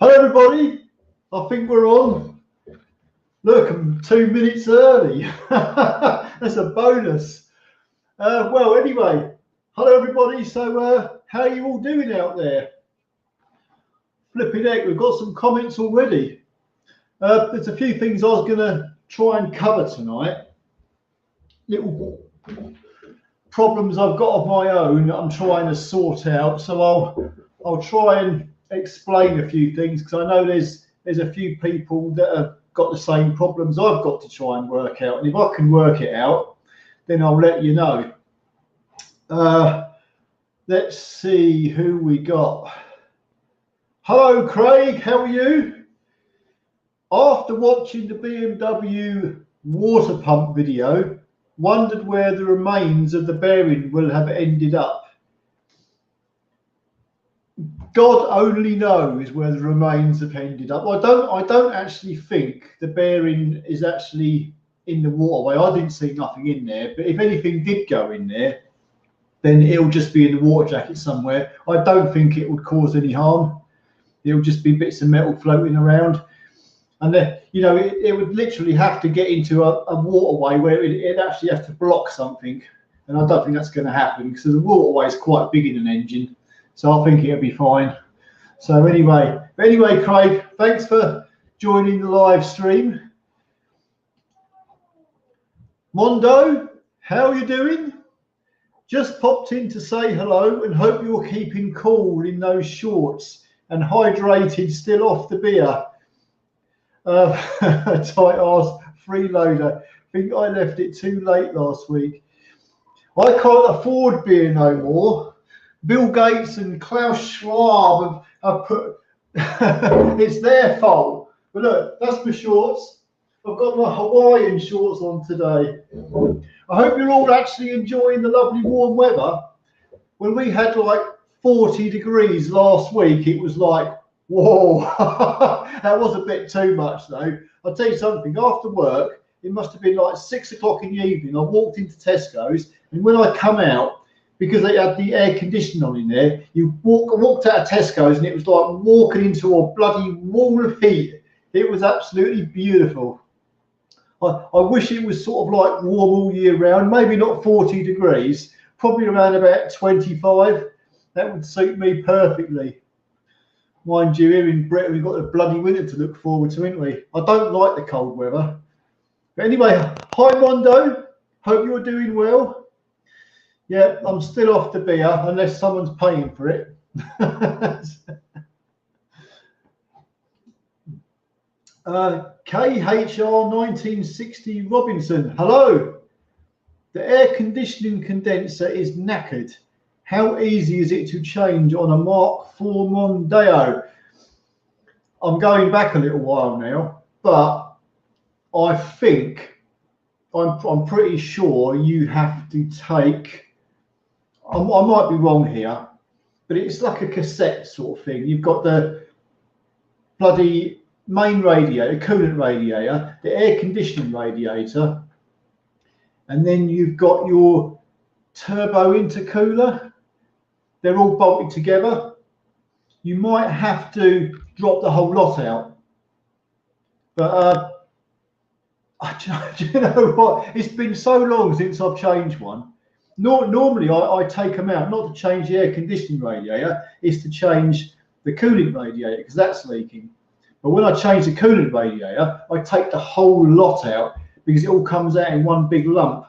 Hello everybody, I think we're on. Look, I'm 2 minutes early. That's a bonus. Well, anyway, hello everybody. So how are you all doing out there? Flipping heck, we've got some comments already. There's a few things I was going to try and cover tonight. Little problems I've got of my own that I'm trying to sort out. So I'll try and explain a few things, because I know there's a few people that have got the same problems I've got to try and work out, and if I can work it out, then I'll let you know. Let's see who we got. Hello Craig, how are you? After watching the BMW water pump video, wondered where the remains of the bearing will have ended up. God only knows where the remains have ended up. I don't actually think the bearing is actually in the waterway. I didn't see nothing in there, but if anything did go in there, then it'll just be in the water jacket somewhere. I don't think it would cause any harm. It'll just be bits of metal floating around. And then, you know, it would literally have to get into a waterway where it actually has to block something. And I don't think that's going to happen, because the waterway is quite big in an engine. So I think it'll be fine. So anyway, Craig, thanks for joining the live stream. Mondo, how are you doing? Just popped in to say hello and hope you're keeping cool in those shorts and hydrated, still off the beer. Tight ass freeloader. Think I left it too late last week. I can't afford beer no more. Bill Gates and Klaus Schwab have put it's their fault. But look, that's my shorts. I've got my Hawaiian shorts on today. I hope you're all actually enjoying the lovely warm weather. When we had like 40 degrees last week, it was like, whoa, that was a bit too much though. I'll tell you something, after work, it must have been like 6 o'clock in the evening. I walked into Tesco's, and when I come out, because they had the air conditioning on in there, I walked out of Tesco's and it was like walking into a bloody wall of heat. It was absolutely beautiful. I wish it was sort of like warm all year round, maybe not 40 degrees, probably around about 25. That would suit me perfectly. Mind you, here in Britain, we've got the bloody winter to look forward to, haven't we? I don't like the cold weather. But anyway, hi Mondo, hope you're doing well. Yeah, I'm still off the beer unless someone's paying for it. KHR 1960 Robinson, hello. The air conditioning condenser is knackered. How easy is it to change on a Mark IV Mondeo? I'm going back a little while now, but I think I'm pretty sure you have to take. I might be wrong here, but it's like a cassette sort of thing. You've got the bloody main radiator, coolant radiator, the air conditioning radiator, and then you've got your turbo intercooler. They're all bolted together. You might have to drop the whole lot out. But do you know what? It's been so long since I've changed one. Normally I take them out, not to change the air conditioning radiator, it's to change the coolant radiator, because that's leaking. But when I change the coolant radiator, I take the whole lot out, because it all comes out in one big lump.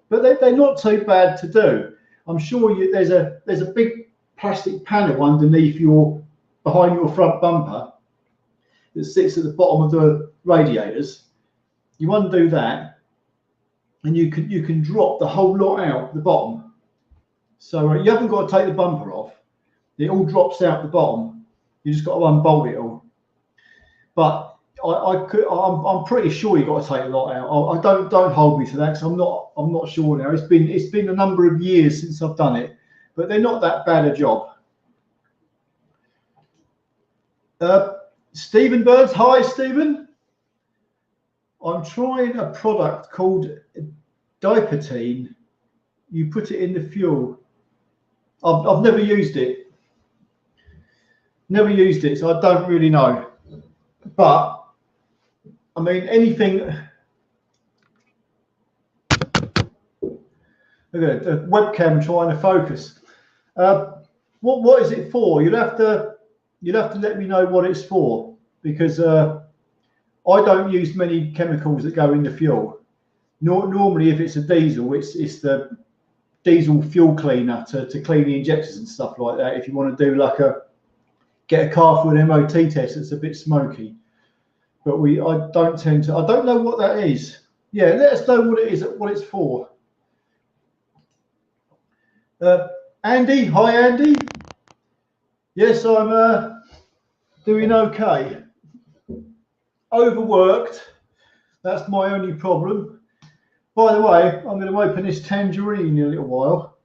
But they're not too bad to do. I'm sure there's a big plastic panel underneath behind your front bumper that sits at the bottom of the radiators. You undo that, and you can drop the whole lot out the bottom. So you haven't got to take the bumper off. It all drops out the bottom. You just got to unbolt it all. But I'm pretty sure you got to take a lot out. I don't hold me to that, because I'm not sure now. It's been a number of years since I've done it, but they're not that bad a job. Stephen Burns, hi Stephen. I'm trying a product called Dipatine. You put it in the fuel. I've never used it. Never used it, so I don't really know. But I mean, anything. Look at the webcam trying to focus. What is it for? You'll have to let me know what it's for, because I don't use many chemicals that go in the fuel. Normally, if it's a diesel, it's the diesel fuel cleaner to clean the injectors and stuff like that. If you want to do like get a car through an MOT test that's a bit smoky. But I don't know what that is. Yeah, let us know what it is, what it's for. Andy, hi Andy. Yes, I'm doing okay. Overworked. That's my only problem. By the way, I'm going to open this tangerine in a little while.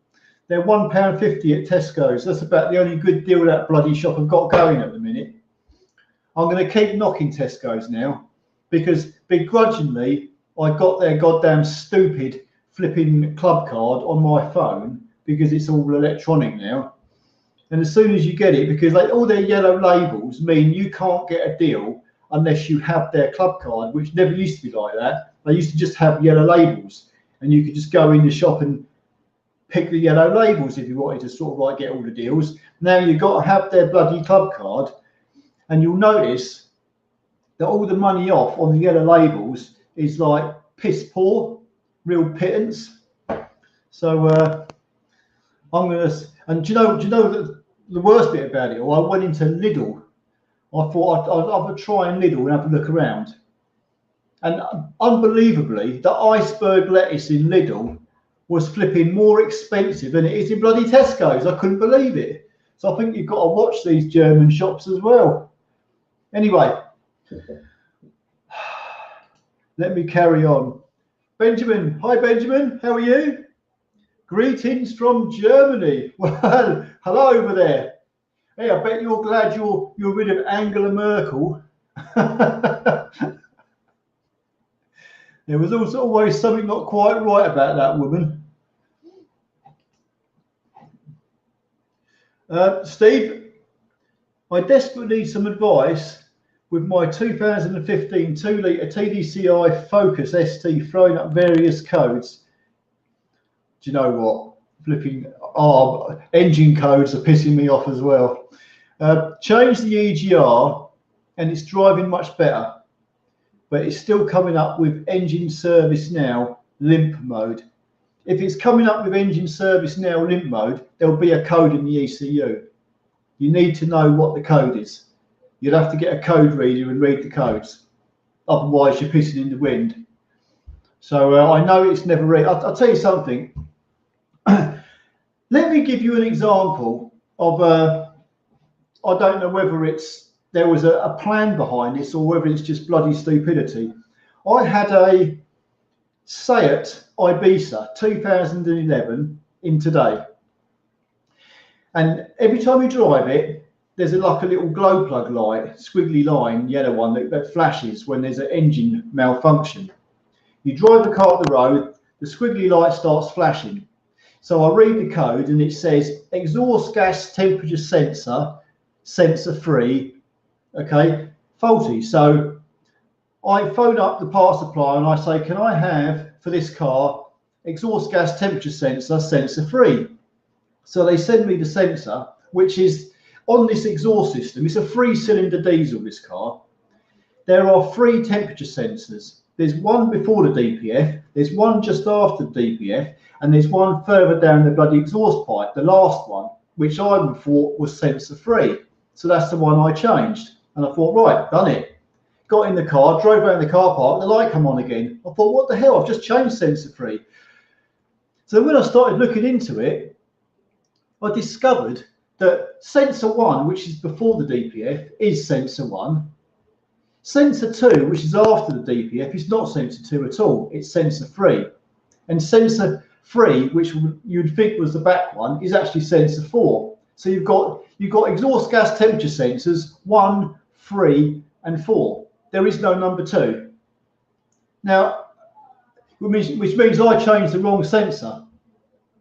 They're £1.50 at Tesco's. That's about the only good deal that bloody shop have got going at the minute. I'm going to keep knocking Tesco's now, because begrudgingly I got their goddamn stupid flipping club card on my phone, because it's all electronic now. And as soon as you get it, because all their yellow labels mean you can't get a deal unless you have their club card, which never used to be like that. They used to just have yellow labels, and you could just go in the shop and pick the yellow labels if you wanted to sort of like get all the deals. Now you've got to have their bloody club card, and you'll notice that all the money off on the yellow labels is like piss poor, real pittance. So I'm gonna, and do you know the worst bit about it all? I went into Lidl. I thought I'd try and Lidl and have a look around. And unbelievably, the iceberg lettuce in Lidl was flipping more expensive than it is in bloody Tesco's. I couldn't believe it. So I think you've got to watch these German shops as well. Anyway, let me carry on. Benjamin, hi Benjamin, how are you? Greetings from Germany. Well, hello over there. Hey, I bet you're glad you're rid of Angela Merkel. There was also always something not quite right about that woman. Steve, I desperately need some advice with my 2015 2-litre TDCi Focus ST throwing up various codes. Do you know what? Flipping engine codes are pissing me off as well. Changed the EGR and it's driving much better, but it's still coming up with engine service now limp mode. If it's coming up with engine service now limp mode, there'll be a code in the ECU. You need to know what the code is. You'll have to get a code reader and read the codes. Otherwise, you're pissing in the wind. So I know it's never read. I'll tell you something. Let me give you an example of I don't know whether there was a plan behind this or whether it's just bloody stupidity. I had a Seat Ibiza 2011 in today, and every time you drive it, there's like a little glow plug light, squiggly line, yellow one that flashes when there's an engine malfunction. You drive the car up the road, the squiggly light starts flashing. So I read the code and it says exhaust gas temperature sensor free, okay, faulty. So I phone up the parts supplier and I say, can I have for this car exhaust gas temperature sensor free? So they send me the sensor, which is on this exhaust system. It's a 3-cylinder diesel, this car. There are 3 temperature sensors. There's one before the DPF, there's one just after the DPF, and there's one further down the bloody exhaust pipe, the last one, which I thought was sensor free. So that's the one I changed. And I thought, right, done it. Got in the car, drove around the car park, the light come on again. I thought, what the hell, I've just changed sensor free. So when I started looking into it, I discovered that sensor 1, which is before the DPF, is sensor 1. Sensor 2, which is after the DPF, is not sensor 2 at all. It's sensor 3. And sensor 3, which you'd think was the back one, is actually sensor 4. So you've got exhaust gas temperature sensors 1, 3, and 4. There is no number 2. Now, which means I changed the wrong sensor.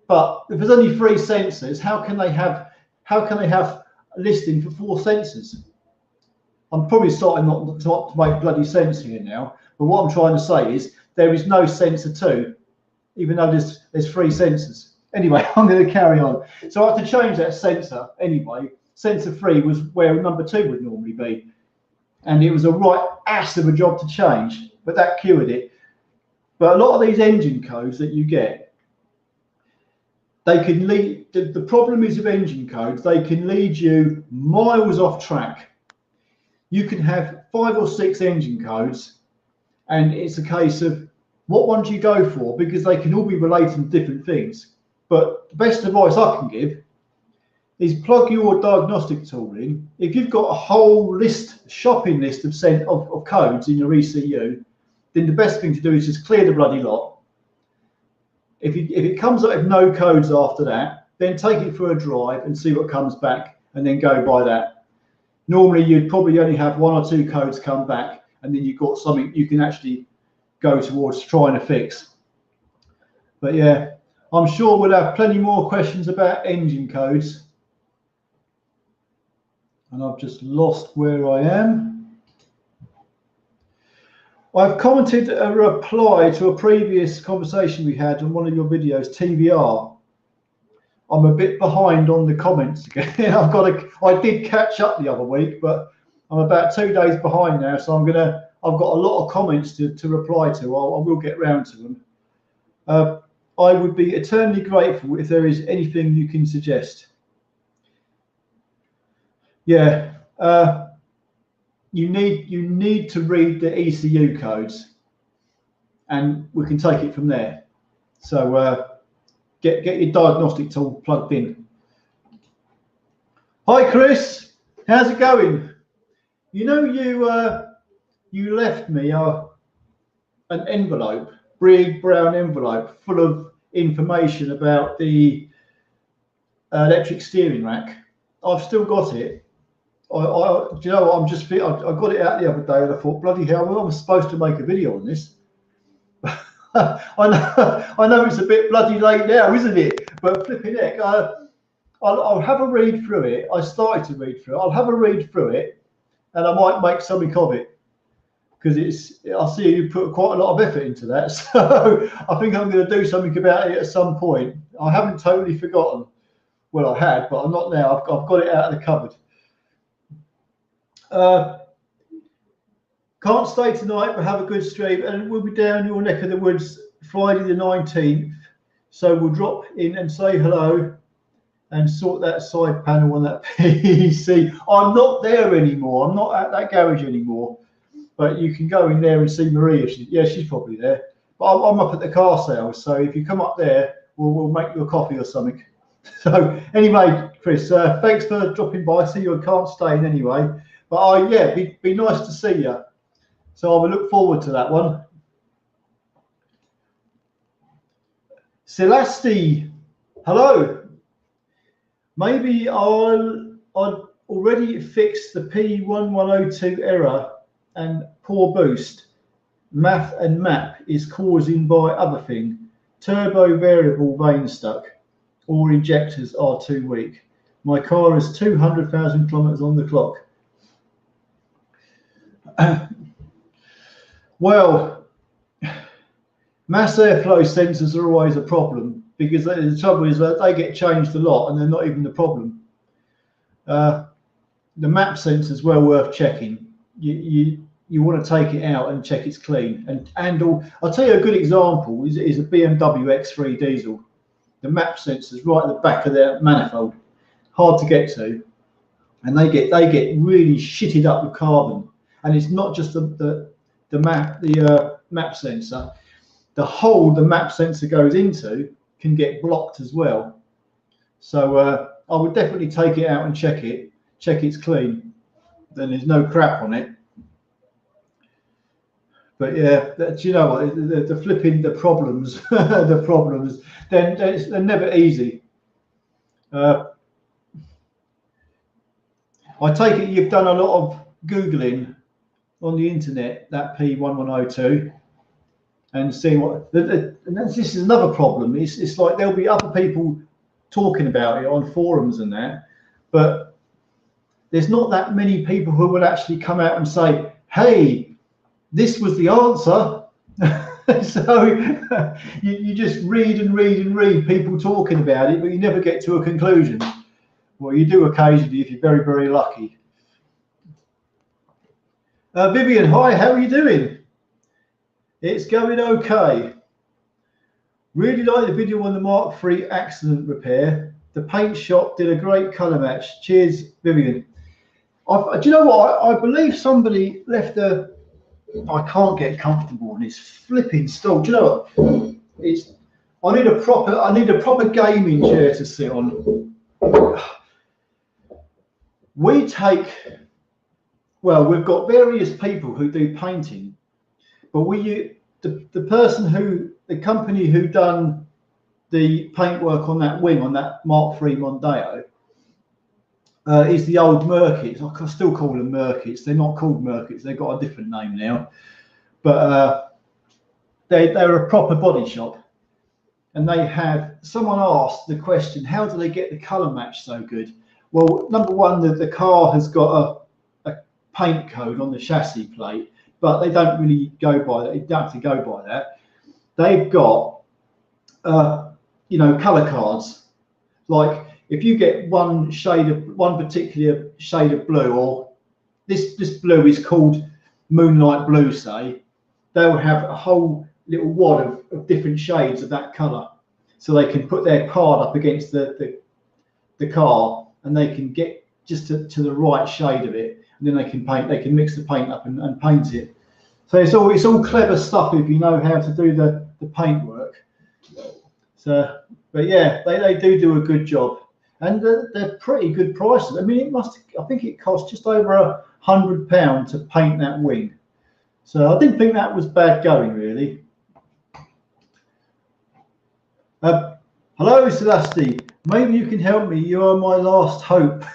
But if there's only 3 sensors, how can they have listing for 4 sensors. I'm probably starting not to make bloody sense here now, but what I'm trying to say is there is no sensor 2, even though there's 3 sensors. Anyway, I'm going to carry on. So I had to change that sensor anyway. Sensor 3 was where number 2 would normally be. And it was a right ass of a job to change, but that cured it. But a lot of these engine codes that you get, they can lead, the problem is with engine codes, they can lead you miles off track. You can have 5 or 6 engine codes, and it's a case of what one do you go for, because they can all be relating to different things. But the best advice I can give is plug your diagnostic tool in. If you've got a whole list, shopping list of codes in your ECU, then the best thing to do is just clear the bloody lot. If it comes up with no codes after that, then take it for a drive and see what comes back, and then go by that. Normally, you'd probably only have 1 or 2 codes come back, and then you've got something you can actually go towards trying to fix. But yeah, I'm sure we'll have plenty more questions about engine codes. And I've just lost where I am. I've commented a reply to a previous conversation we had on one of your videos, TVR. I'm a bit behind on the comments again. I did catch up the other week, but I'm about 2 days behind now, so I've got a lot of comments to reply to. I will get round to them. I would be eternally grateful if there is anything you can suggest. Yeah, you need to read the ECU codes, and we can take it from there. So get your diagnostic tool plugged in. Hi Chris, how's it going? You know, you left me an envelope, big brown envelope full of information about the electric steering rack. I've still got it. Do you know what? I got it out the other day, and I thought, bloody hell, I'm supposed to make a video on this. I know it's a bit bloody late now, isn't it? But flipping heck, I'll have a read through it. I started to read through it. I'll have a read through it, and I might make something of it, because I see you put quite a lot of effort into that. So I think I'm going to do something about it at some point. I haven't totally forgotten. Well, I had, but I'm not now. I've got it out of the cupboard. Can't stay tonight, but have a good stream, and we'll be down your neck of the woods Friday the 19th. So we'll drop in and say hello and sort that side panel on that PC. I'm not there anymore. I'm not at that garage anymore. But you can go in there and see Maria. She's probably there. But I'm up at the car sales. So if you come up there, we'll make you a coffee or something. So anyway, Chris, thanks for dropping by. I see you can't stay in anyway. But yeah, be nice to see you. So I will look forward to that one. Celeste, hello. Maybe I'll already fixed the P1102 error and poor boost. Math and map is causing by other thing. Turbo variable vane stuck, or injectors are too weak. My car is 200,000 kilometers on the clock. Well, mass airflow sensors are always a problem, because the trouble is that they get changed a lot and they're not even the problem. The map sensor is well worth checking. You want to take it out and check it's clean. And I'll tell you a good example is a BMW X3 diesel. The map sensor is right at the back of their manifold, hard to get to, and they get really shitted up with carbon. And it's not just the map sensor. The hole the map sensor goes into can get blocked as well. So I would definitely take it out and check it's clean. Then there's no crap on it. But yeah, you know what? The flipping the problems, the problems. Then they're never easy. I take it you've done a lot of Googling on the internet, that P1102, and see what. And this is another problem. It's like there'll be other people talking about it on forums and that, but there's not that many people who will actually come out and say, hey, this was the answer. So you just read and read and read people talking about it, but you never get to a conclusion. Well, you do occasionally if you're very, very lucky. Vivian, hi, how are you doing? It's going okay. Really like the video on the Mark III accident repair. The paint shop did a great colour match. Cheers, Vivian. Do you know what? I believe somebody left a. I can't get comfortable on this flipping stool. Do you know what? It's. I need a proper gaming chair to sit on. We take. Well, we've got various people who do painting, but the company who done the paintwork on that wing, on that Mark III Mondeo, is the old Merkits. I still call them Merkits. They're not called Merkits. They've got a different name now. But they're a proper body shop. And they have, someone asked the question, how do they get the colour match so good? Well, number one, the car has got a paint code on the chassis plate, but they don't really go by that. You don't have to go by that. They've got, colour cards. Like if you get one particular shade of blue, or this blue is called Moonlight Blue, say, they'll have a whole little wad of different shades of that colour. So they can put their card up against the car, and they can get just to the right shade of it. And then they can mix the paint up and paint it. So it's all clever stuff if you know how to do the paint work. So, but yeah, they do a good job, and they're pretty good prices. I mean, I think it cost just over £100 to paint that wing. So I didn't think that was bad going, really. Hello, Celeste. Maybe you can help me. You are my last hope.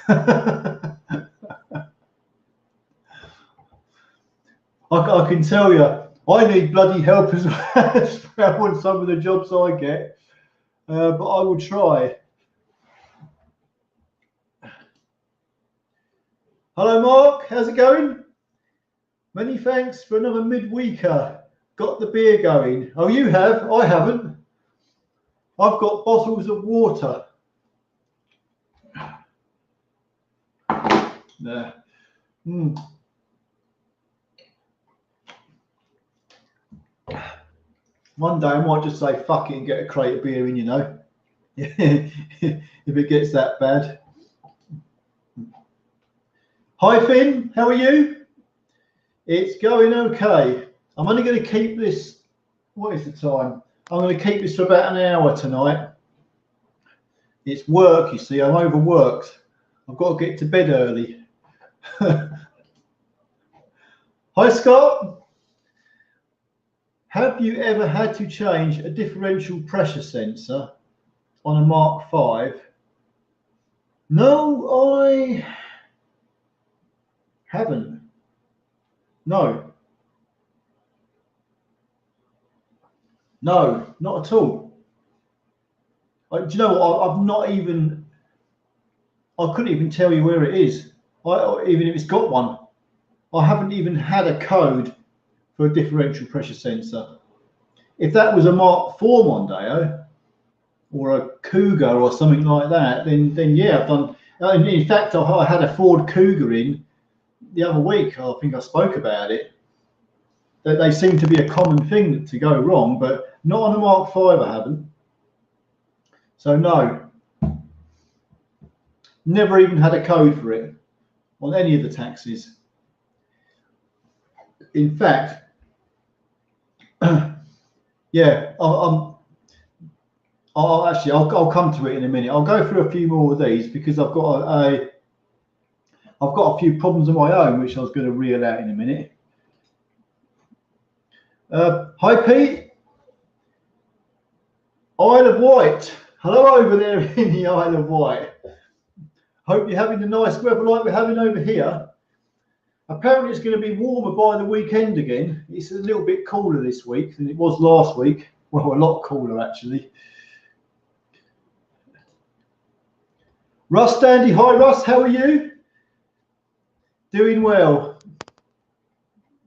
I can tell you, I need bloody help as well on some of the jobs I get, but I will try. Hello, Mark. How's it going? Many thanks for another midweeker. Got the beer going. Oh, you have? I haven't. I've got bottles of water. There. One day I might just say fuck it and get a crate of beer in, you know, if it gets that bad. Hi Finn, how are you? It's going okay. I'm only going to keep this, what is the time? I'm going to keep this for about an hour tonight. It's work, you see, I'm overworked. I've got to get to bed early. Hi Scott. Have you ever had to change a differential pressure sensor on a Mark V? No, I haven't. No, not at all. Do you know what? I've not even, I couldn't even tell you where it is. Even if it's got one, I haven't even had a code for a differential pressure sensor. If that was a Mark IV Mondeo or a Cougar or something like that, then yeah, I've done. In fact, I had a Ford Cougar in the other week. I think I spoke about it. That they seem to be a common thing to go wrong, but not on a Mark V. I haven't. So no, never even had a code for it on any of the taxis. In fact, yeah, I'll come to it in a minute. I'll go through a few more of these because I've got a few problems of my own which I was going to reel out in a minute. Hi Pete, Isle of Wight. Hello over there in the Isle of Wight. Hope you're having the nice weather like we're having over here. Apparently it's going to be warmer by the weekend again. It's a little bit cooler this week than it was last week. Well, a lot cooler actually. Russ Dandy, hi Russ, how are you? Doing well.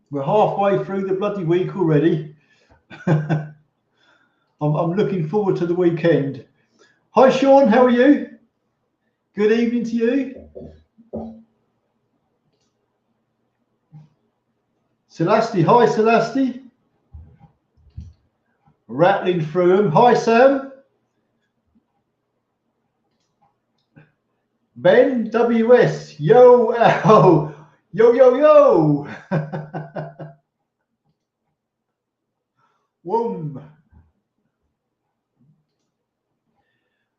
We're halfway through the bloody week already. I'm looking forward to the weekend. Hi Sean, how are you? Good evening to you. Celeste, hi Celeste. Rattling through them. Hi Sam. Ben WS. Yo, ow. Yo, yo, yo. Whoom.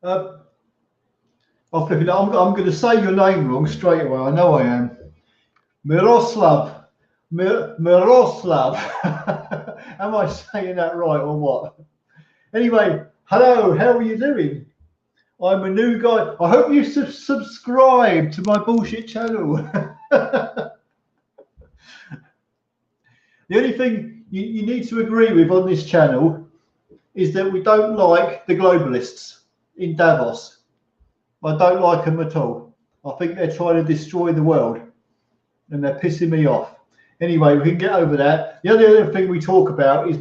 I'll flip it. I'm going to say your name wrong straight away. I know I am. Miroslav. Miroslav. Am I saying that right or what? Anyway, hello. How are you doing? I'm a new guy. I hope you subscribe to my bullshit channel. The only thing you need to agree with on this channel is that we don't like the globalists in Davos. I don't like them at all. I think they're trying to destroy the world and they're pissing me off. Anyway, we can get over that. The other thing we talk about is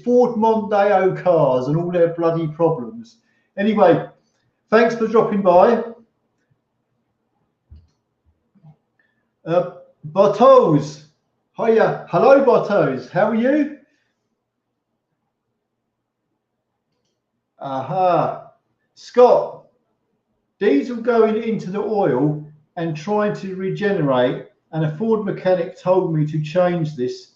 Ford Mondeo cars and all their bloody problems. Anyway, thanks for dropping by. Bartos. Hiya. Hello, Bartos. How are you? Aha. Scott. Diesel going into the oil and trying to regenerate, and a Ford mechanic told me to change this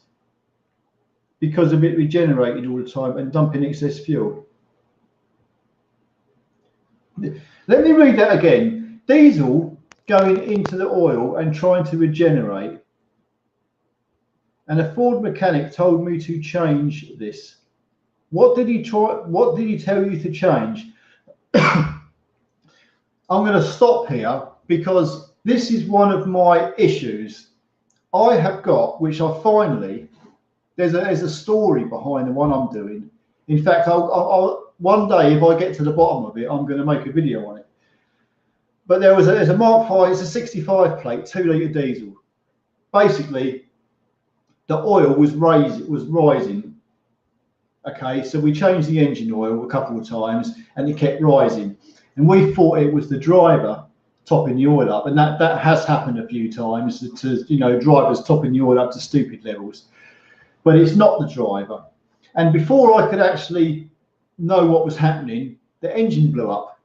because of it regenerated all the time and dumping excess fuel. Let me read that again. Diesel going into the oil and trying to regenerate, and a Ford mechanic told me to change this. What did he tell you to change? I'm going to stop here because this is one of my issues I have got, which I finally, there's a story behind the one I'm doing. In fact, I'll one day, if I get to the bottom of it, I'm going to make a video on it. But there's a Mark V, it's a 65 plate, 2 litre diesel. Basically, the oil was rising. Okay, so we changed the engine oil a couple of times and it kept rising. And we thought it was the driver topping the oil up, and that has happened a few times to drivers topping the oil up to stupid levels. But it's not the driver. And before I could actually know what was happening, the engine blew up.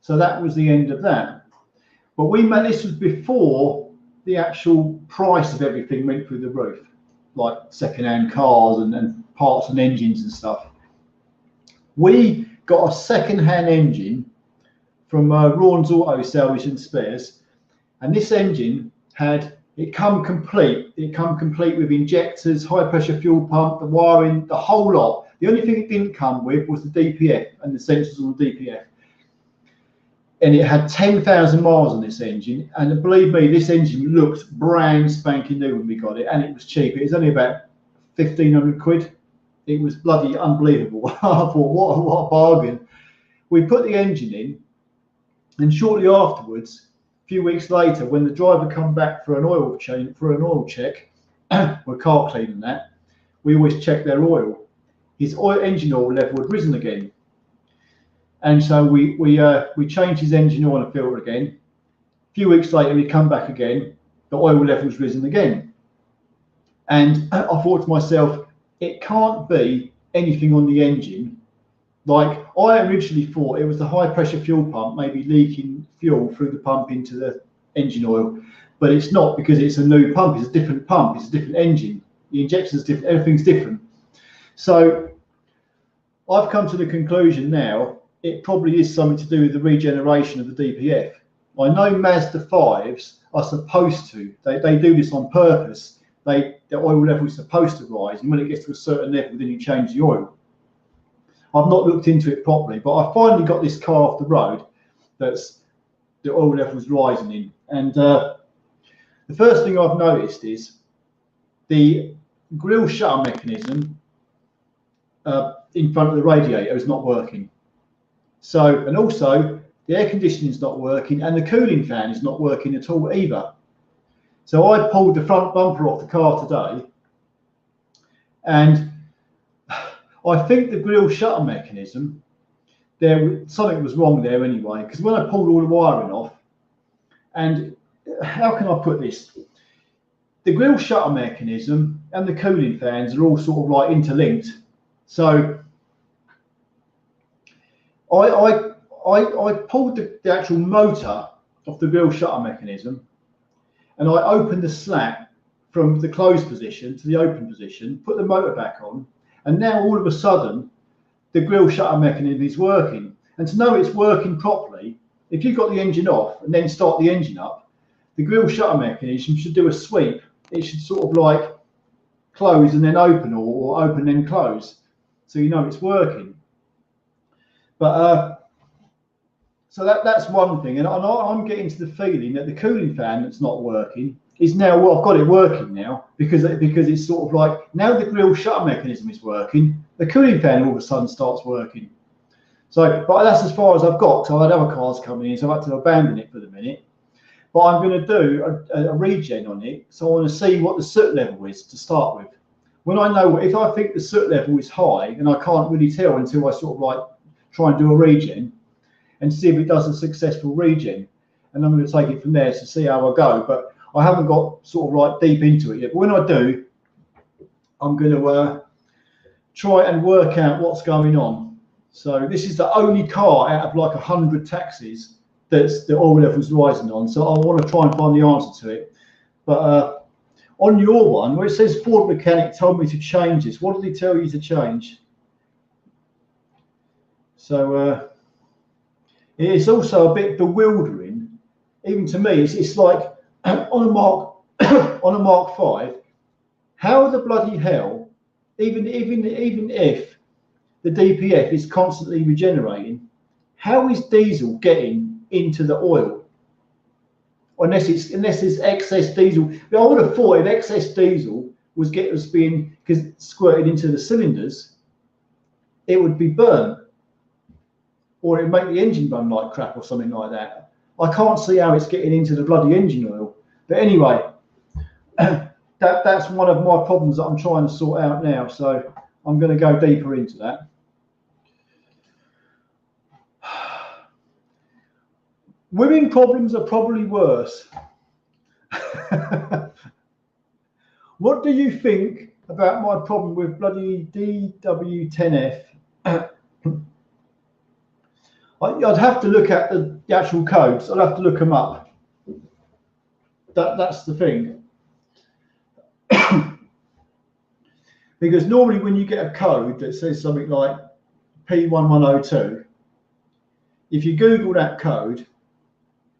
So that was the end of that. But this was before the actual price of everything went through the roof, like second-hand cars and parts and engines and stuff. We got a second-hand engine from Rawn's Auto Salvage and Spares, and this engine it come complete with injectors, high pressure fuel pump, the wiring, the whole lot. The only thing it didn't come with was the DPF and the sensors on the DPF. And it had 10,000 miles on this engine, and believe me, this engine looked brand spanking new when we got it, and it was cheap. It was only about 1,500 quid. It was bloody unbelievable. I thought, what a bargain. We put the engine in, and shortly afterwards, a few weeks later, when the driver come back for an oil check, we're car cleaning that, we always check their oil. His engine oil level had risen again. And so we changed his engine oil and filter again. A few weeks later, he'd come back again, the oil level's risen again. And I thought to myself, it can't be anything on the engine. Like, I originally thought it was the high pressure fuel pump maybe leaking fuel through the pump into the engine oil, but it's not, because it's a new pump. It's a different pump, it's a different engine, the injection's different, everything's different. So I've come to the conclusion now it probably is something to do with the regeneration of the DPF. I know Mazda 5s are supposed to, they do this on purpose. The oil level is supposed to rise, and when it gets to a certain level, then you change the oil. I've not looked into it properly, but I finally got this car off the road that's the oil level's rising in. And the first thing I've noticed is the grille shutter mechanism in front of the radiator is not working. So, and also the air conditioning is not working, and the cooling fan is not working at all either. So I pulled the front bumper off the car today, and I think the grille shutter mechanism, something was wrong there anyway, because when I pulled all the wiring off, and how can I put this? The grille shutter mechanism and the cooling fans are all sort of like interlinked. So I pulled the actual motor off the grille shutter mechanism, and I opened the slat from the closed position to the open position, put the motor back on, and now all of a sudden the grille shutter mechanism is working. And to know it's working properly, if you've got the engine off and then start the engine up, the grille shutter mechanism should do a sweep. It should sort of like close and then open, or open and then close, so you know it's working. But so that's one thing, and I'm getting to the feeling that the cooling fan that's not working is now, well, I've got it working now, because it's sort of like, now the grille shutter mechanism is working, the cooling fan all of a sudden starts working. So, but that's as far as I've got, because I've had other cars coming in, so I've had to abandon it for the minute. But I'm going to do a regen on it, so I want to see what the soot level is to start with. When I know, if I think the soot level is high, and I can't really tell until I sort of like try and do a regen, and see if it does a successful regen, and I'm going to take it from there to see how I go. But I haven't got sort of like deep into it yet. But when I do, I'm going to try and work out what's going on. So this is the only car out of like 100 taxis that's the oil level's rising on. So I want to try and find the answer to it. But on your one, where it says Ford mechanic told me to change this, what did he tell you to change? So it's also a bit bewildering, even to me. It's like on a Mark on a Mark 5, how the bloody hell, even if the DPF is constantly regenerating, how is diesel getting into the oil? Unless it's excess diesel. But I would have thought if excess diesel was being squirted into the cylinders, it would be burnt, or it would make the engine run like crap or something like that. I can't see how it's getting into the bloody engine oil. But anyway, that's one of my problems that I'm trying to sort out now. So I'm going to go deeper into that. Women problems are probably worse. What do you think about my problem with bloody DW10F? I'd have to look at the actual codes. I'd have to look them up. That's the thing. Because normally when you get a code that says something like P1102, if you Google that code,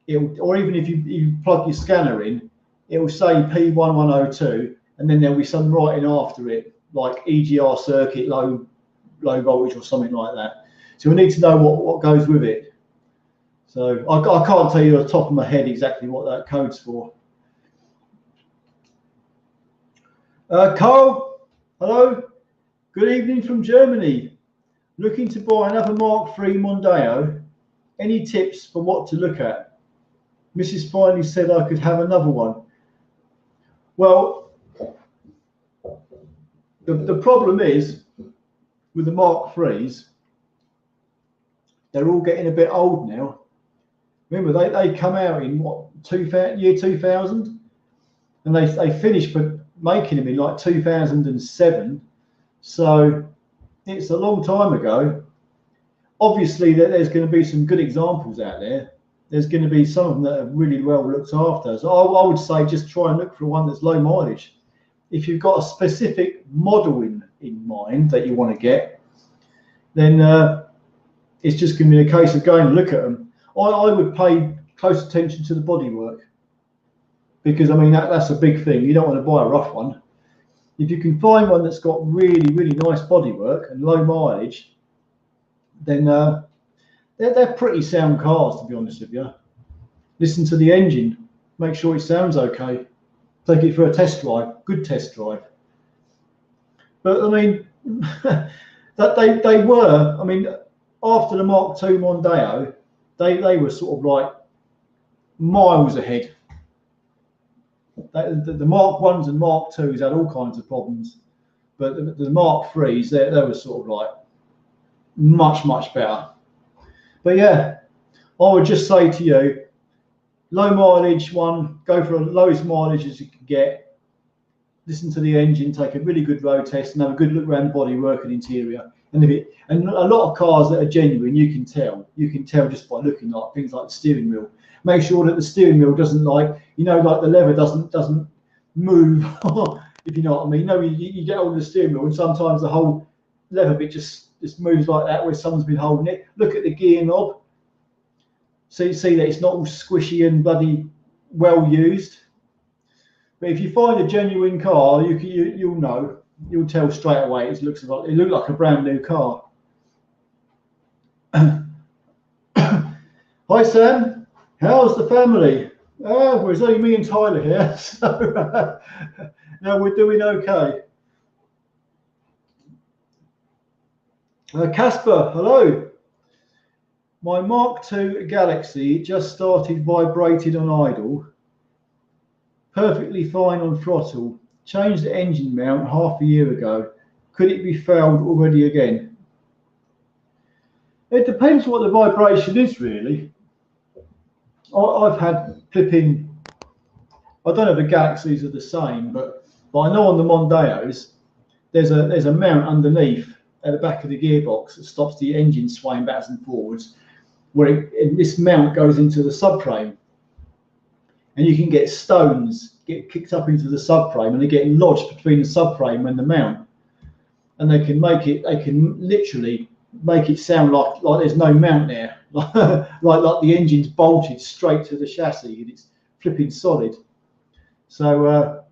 or even if you plug your scanner in, it will say P1102, and then there'll be some writing after it, like EGR circuit, low voltage or something like that. So we need to know what goes with it. So I can't tell you off the top of my head exactly what that code's for. Carl, hello. Good evening from Germany. Looking to buy another Mark III Mondeo. Any tips for what to look at? Mrs. finally said I could have another one. Well, the problem is with the Mark IIIs, they're all getting a bit old now. Remember, they come out in what, year 2000, and they finished making them in like 2007. So it's a long time ago. Obviously, there's going to be some good examples out there. There's going to be some of them that are really well looked after. So I would say just try and look for one that's low mileage. If you've got a specific model in mind that you want to get, then it's just going to be a case of going and look at them. I would pay close attention to the bodywork, because I mean that's a big thing. You don't want to buy a rough one. If you can find one that's got really, really nice bodywork and low mileage, then they're pretty sound cars, to be honest with you. Listen to the engine, make sure it sounds okay. Take it for a test drive, good test drive. But I mean, that they were. I mean, after the Mark II Mondeo, they were sort of like miles ahead The Mark 1s and Mark 2s had all kinds of problems, but the Mark 3s, they were sort of like much better. But yeah, I would just say to you, low mileage one, go for the lowest mileage as you can get. Listen to the engine, take a really good road test, and have a good look around the bodywork and interior. And a lot of cars that are genuine, you can tell just by looking, like things like the steering wheel. Make sure that the steering wheel doesn't, like the lever doesn't move. If you know what I mean. You get hold of the steering wheel, and sometimes the whole lever bit just moves like that, where someone's been holding it. Look at the gear knob. So you see that it's not all squishy and bloody well used. But if you find a genuine car, you'll know. You'll tell straight away. It looks like a brand new car. Hi Sam, how's the family? Well, it's only me and Tyler here, so no, we're doing okay. Casper, hello. My Mark II Galaxy just started vibrating on idle. Perfectly fine on throttle. Changed the engine mount half a year ago. Could it be failed already again? It depends what the vibration is, really. I've had flipping, I don't know if the Galaxies are the same, but I know on the Mondeos, there's a mount underneath at the back of the gearbox that stops the engine swaying backwards and forwards, where this mount goes into the subframe. And you can get stones get kicked up into the subframe, and they get lodged between the subframe and the mount, and they can literally make it sound like there's no mount there, like the engine's bolted straight to the chassis and it's flipping solid. So,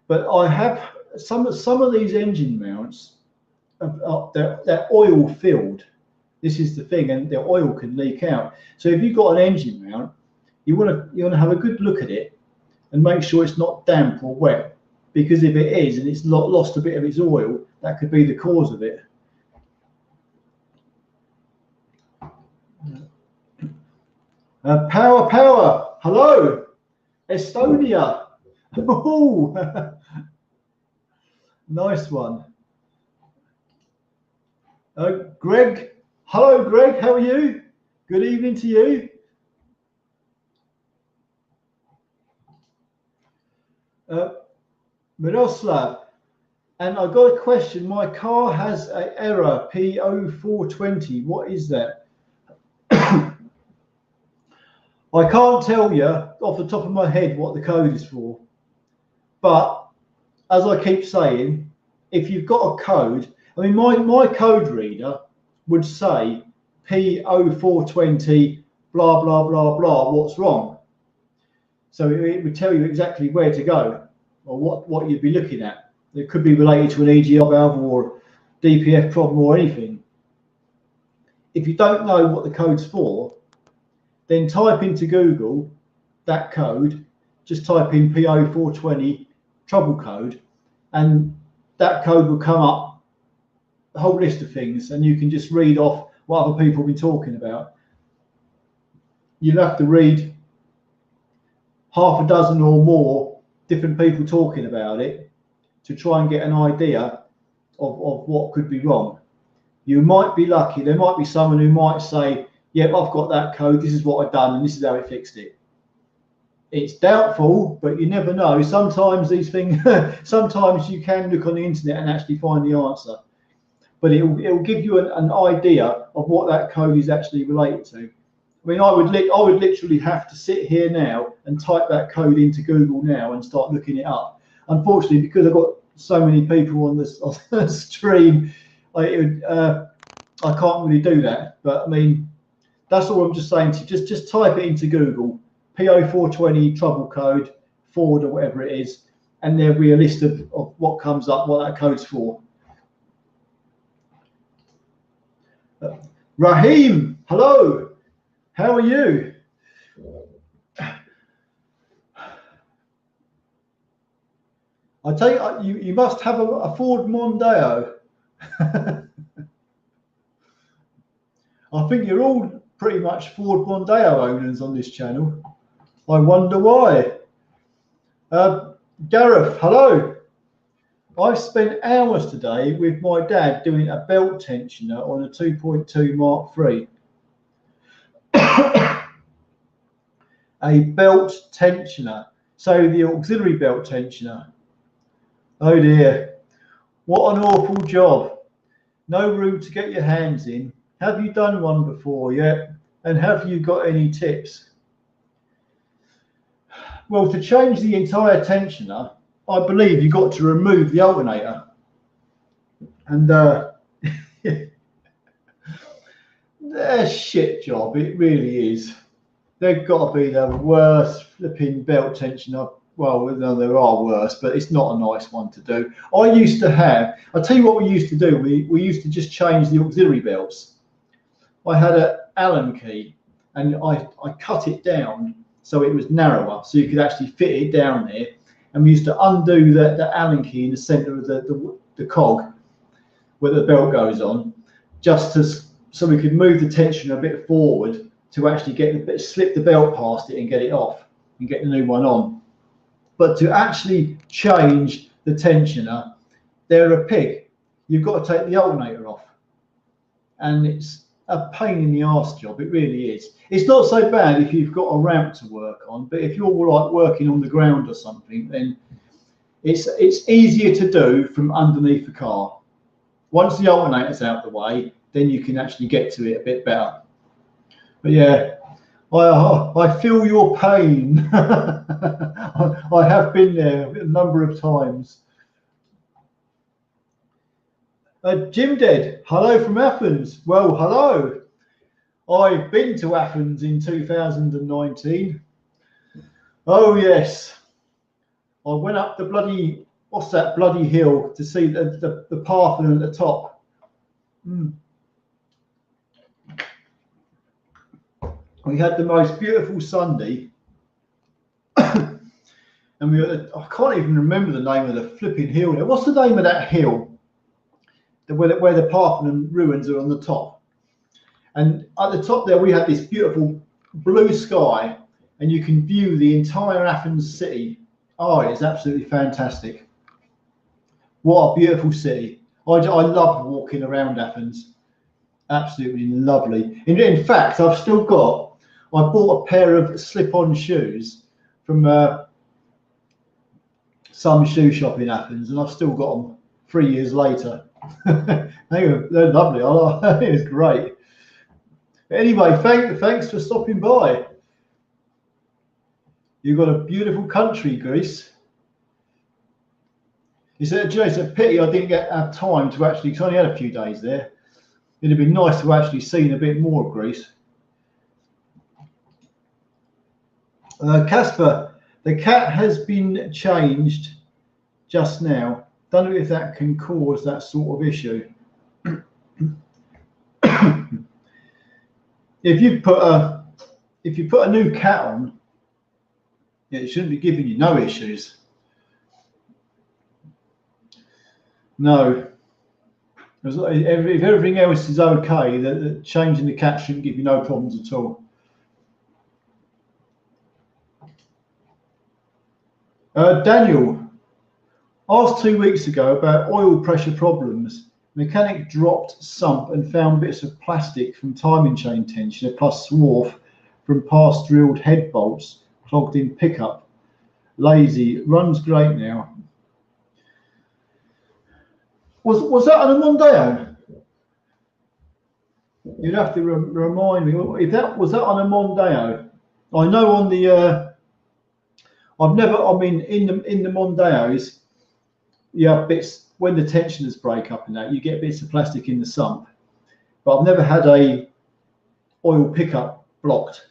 but I have some of these engine mounts, they're oil filled. This is the thing, and the oil can leak out. So if you've got an engine mount, you want to have a good look at it and make sure it's not damp or wet, because if it is and it's lost a bit of its oil, that could be the cause of it. Power, hello, Estonia. Oh, nice one. Greg, hello, Greg, how are you? Good evening to you. Miroslav, and I've got a question. My car has an error, P0420. What is that? I can't tell you off the top of my head what the code is for. But as I keep saying, if you've got a code, I mean, my code reader would say P0420, blah, blah, blah, blah, what's wrong? So it would tell you exactly where to go or what you'd be looking at. It could be related to an EGR valve or DPF problem or anything. If you don't know what the code's for, then type into Google that code, just type in P0420 trouble code, and that code will come up, a whole list of things, and you can just read off what other people have been talking about. You'll have to read half a dozen or more different people talking about it to try and get an idea of what could be wrong. You might be lucky. There might be someone who might say, yep, I've got that code, this is what I've done, and this is how it fixed it. It's doubtful, but you never know. Sometimes these things, sometimes you can look on the internet and actually find the answer. But it'll give you an idea of what that code is actually related to. I mean, I would literally have to sit here now and type that code into Google now and start looking it up. Unfortunately, because I've got so many people on the stream, I can't really do that. But I mean, that's all I'm just saying to you. Just type it into Google, P0420 trouble code, Ford or whatever it is, and there'll be a list of what comes up, what that code's for. Raheem, hello. How are you? I tell you, you must have a Ford Mondeo. I think you're all pretty much Ford Mondeo owners on this channel. I wonder why. Gareth, hello. I've spent hours today with my dad doing a belt tensioner on a 2.2 Mark III. A belt tensioner, so the auxiliary belt tensioner. Oh dear, what an awful job. No room to get your hands in. Have you done one before yet? And have you got any tips? Well, to change the entire tensioner, I believe you've got to remove the alternator. And they're a shit job, it really is. They've got to be the worst flipping belt tensioner. Well, no, there are worse, but it's not a nice one to do. I used to have, I'll tell you what we used to do. We used to just change the auxiliary belts. I had an Allen key and I cut it down so it was narrower, so you could actually fit it down there. And we used to undo the Allen key in the center of the cog where the belt goes on, just so we could move the tension a bit forward to actually slip the belt past it and get it off and get the new one on. But to actually change the tensioner, they're a pig. You've got to take the alternator off. And it's a pain in the arse job, it really is. It's not so bad if you've got a ramp to work on, but if you're like working on the ground or something, then it's easier to do from underneath the car. Once the alternator's out the way, then you can actually get to it a bit better. But yeah, I feel your pain. I have been there a number of times. Jim Dead, hello from Athens. Well, hello. I've been to Athens in 2019. Oh yes, I went up the bloody, what's that bloody hill to see the Parthenon at the top. We had the most beautiful Sunday. And I can't even remember the name of the flipping hill there. What's the name of that hill? Where the Parthenon ruins are on the top. And at the top there, we had this beautiful blue sky, and you can view the entire Athens city. Oh, it's absolutely fantastic. What a beautiful city. I love walking around Athens. Absolutely lovely. In fact, I bought a pair of slip-on shoes from some shoe shop in Athens, and I've still got them 3 years later. They're lovely. It was great. Anyway, thanks for stopping by. You've got a beautiful country, Greece. It's a pity I didn't have time to actually, because I only had a few days there. It'd have been nice to actually see a bit more of Greece. Casper, the cat has been changed just now. Don't know if that can cause that sort of issue. If you put a new cat on, yeah, it shouldn't be giving you no issues. No. If everything else is okay, the changing the cat shouldn't give you no problems at all. Daniel, asked 2 weeks ago about oil pressure problems. Mechanic dropped sump and found bits of plastic from timing chain tensioner plus swarf from past drilled head bolts clogged in pickup. Lazy, runs great now. Was that on a Mondeo? You'd have to remind me. If that was on a Mondeo? I know on the. In the Mondeos, you have bits when the tensioners break up and that you get bits of plastic in the sump. But I've never had a oil pickup blocked.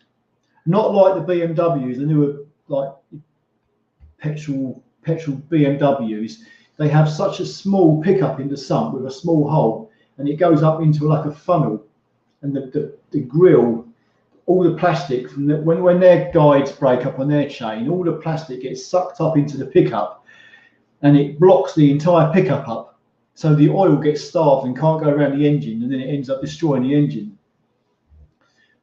Not like the BMWs, the newer like petrol BMWs. They have such a small pickup in the sump with a small hole, and it goes up into like a funnel, and the grill, all the plastic from when their guides break up on their chain, all the plastic gets sucked up into the pickup, and it blocks the entire pickup up, so the oil gets starved and can't go around the engine, and then it ends up destroying the engine.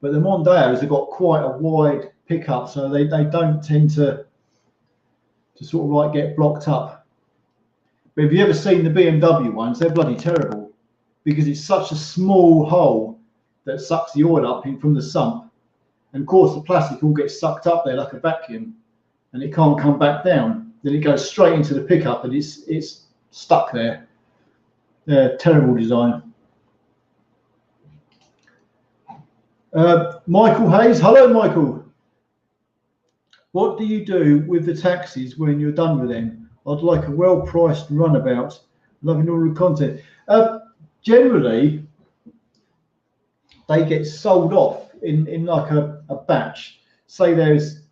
But the Mondeos have got quite a wide pickup, so they don't tend to to sort of like get blocked up. But have you ever seen the BMW ones? They're bloody terrible because it's such a small hole that sucks the oil up in from the sump. And of course, the plastic all gets sucked up there like a vacuum, and it can't come back down. Then it goes straight into the pickup, and it's stuck there. Terrible design. Michael Hayes, hello, Michael. What do you do with the taxis when you're done with them? I'd like a well-priced runabout. Loving all the content. Generally, they get sold off in like a batch. Say there's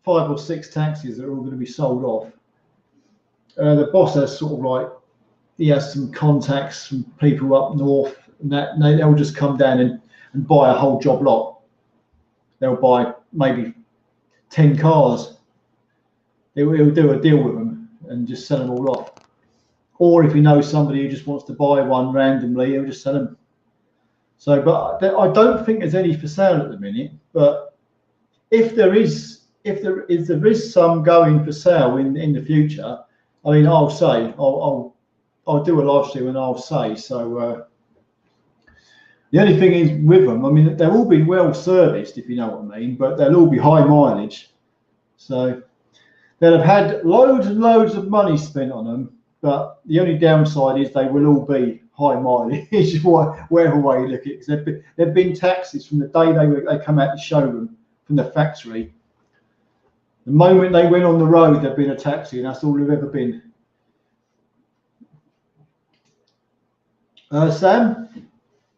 5 or 6 taxis that are all going to be sold off. The boss has sort of like, he has some contacts from people up north, and they'll just come down and buy a whole job lot. They'll buy maybe 10 cars. He'll do a deal with them and just sell them all off. Or if he knows somebody who just wants to buy one randomly, he'll just sell them. So, but I don't think there's any for sale at the minute. But if there is some going for sale in the future, I mean, I'll say I'll do a live stream and I'll say so. The only thing is with them, I mean, they'll all be well serviced, if you know what I mean, but they'll all be high mileage. So they'll have had loads and loads of money spent on them, but the only downside is they will all be high mileage, whatever way you look at it. Because they've been taxis from the day they come out the showroom from the factory. The moment they went on the road, they've been a taxi, and that's all they've ever been. Sam,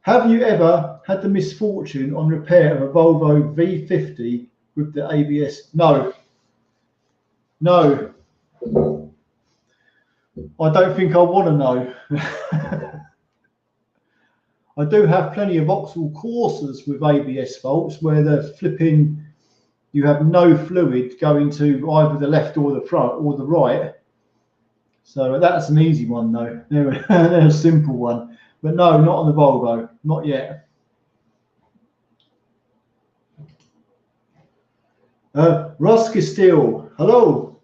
have you ever had the misfortune on repair of a Volvo V50 with the ABS? No. I don't think I want to know. I do have plenty of Vauxhall Corsas with ABS faults where the flipping, you have no fluid going to either the left or the front or the right. So that's an easy one though. They're a simple one. But no, not on the Volvo, not yet. Russ Castile, hello.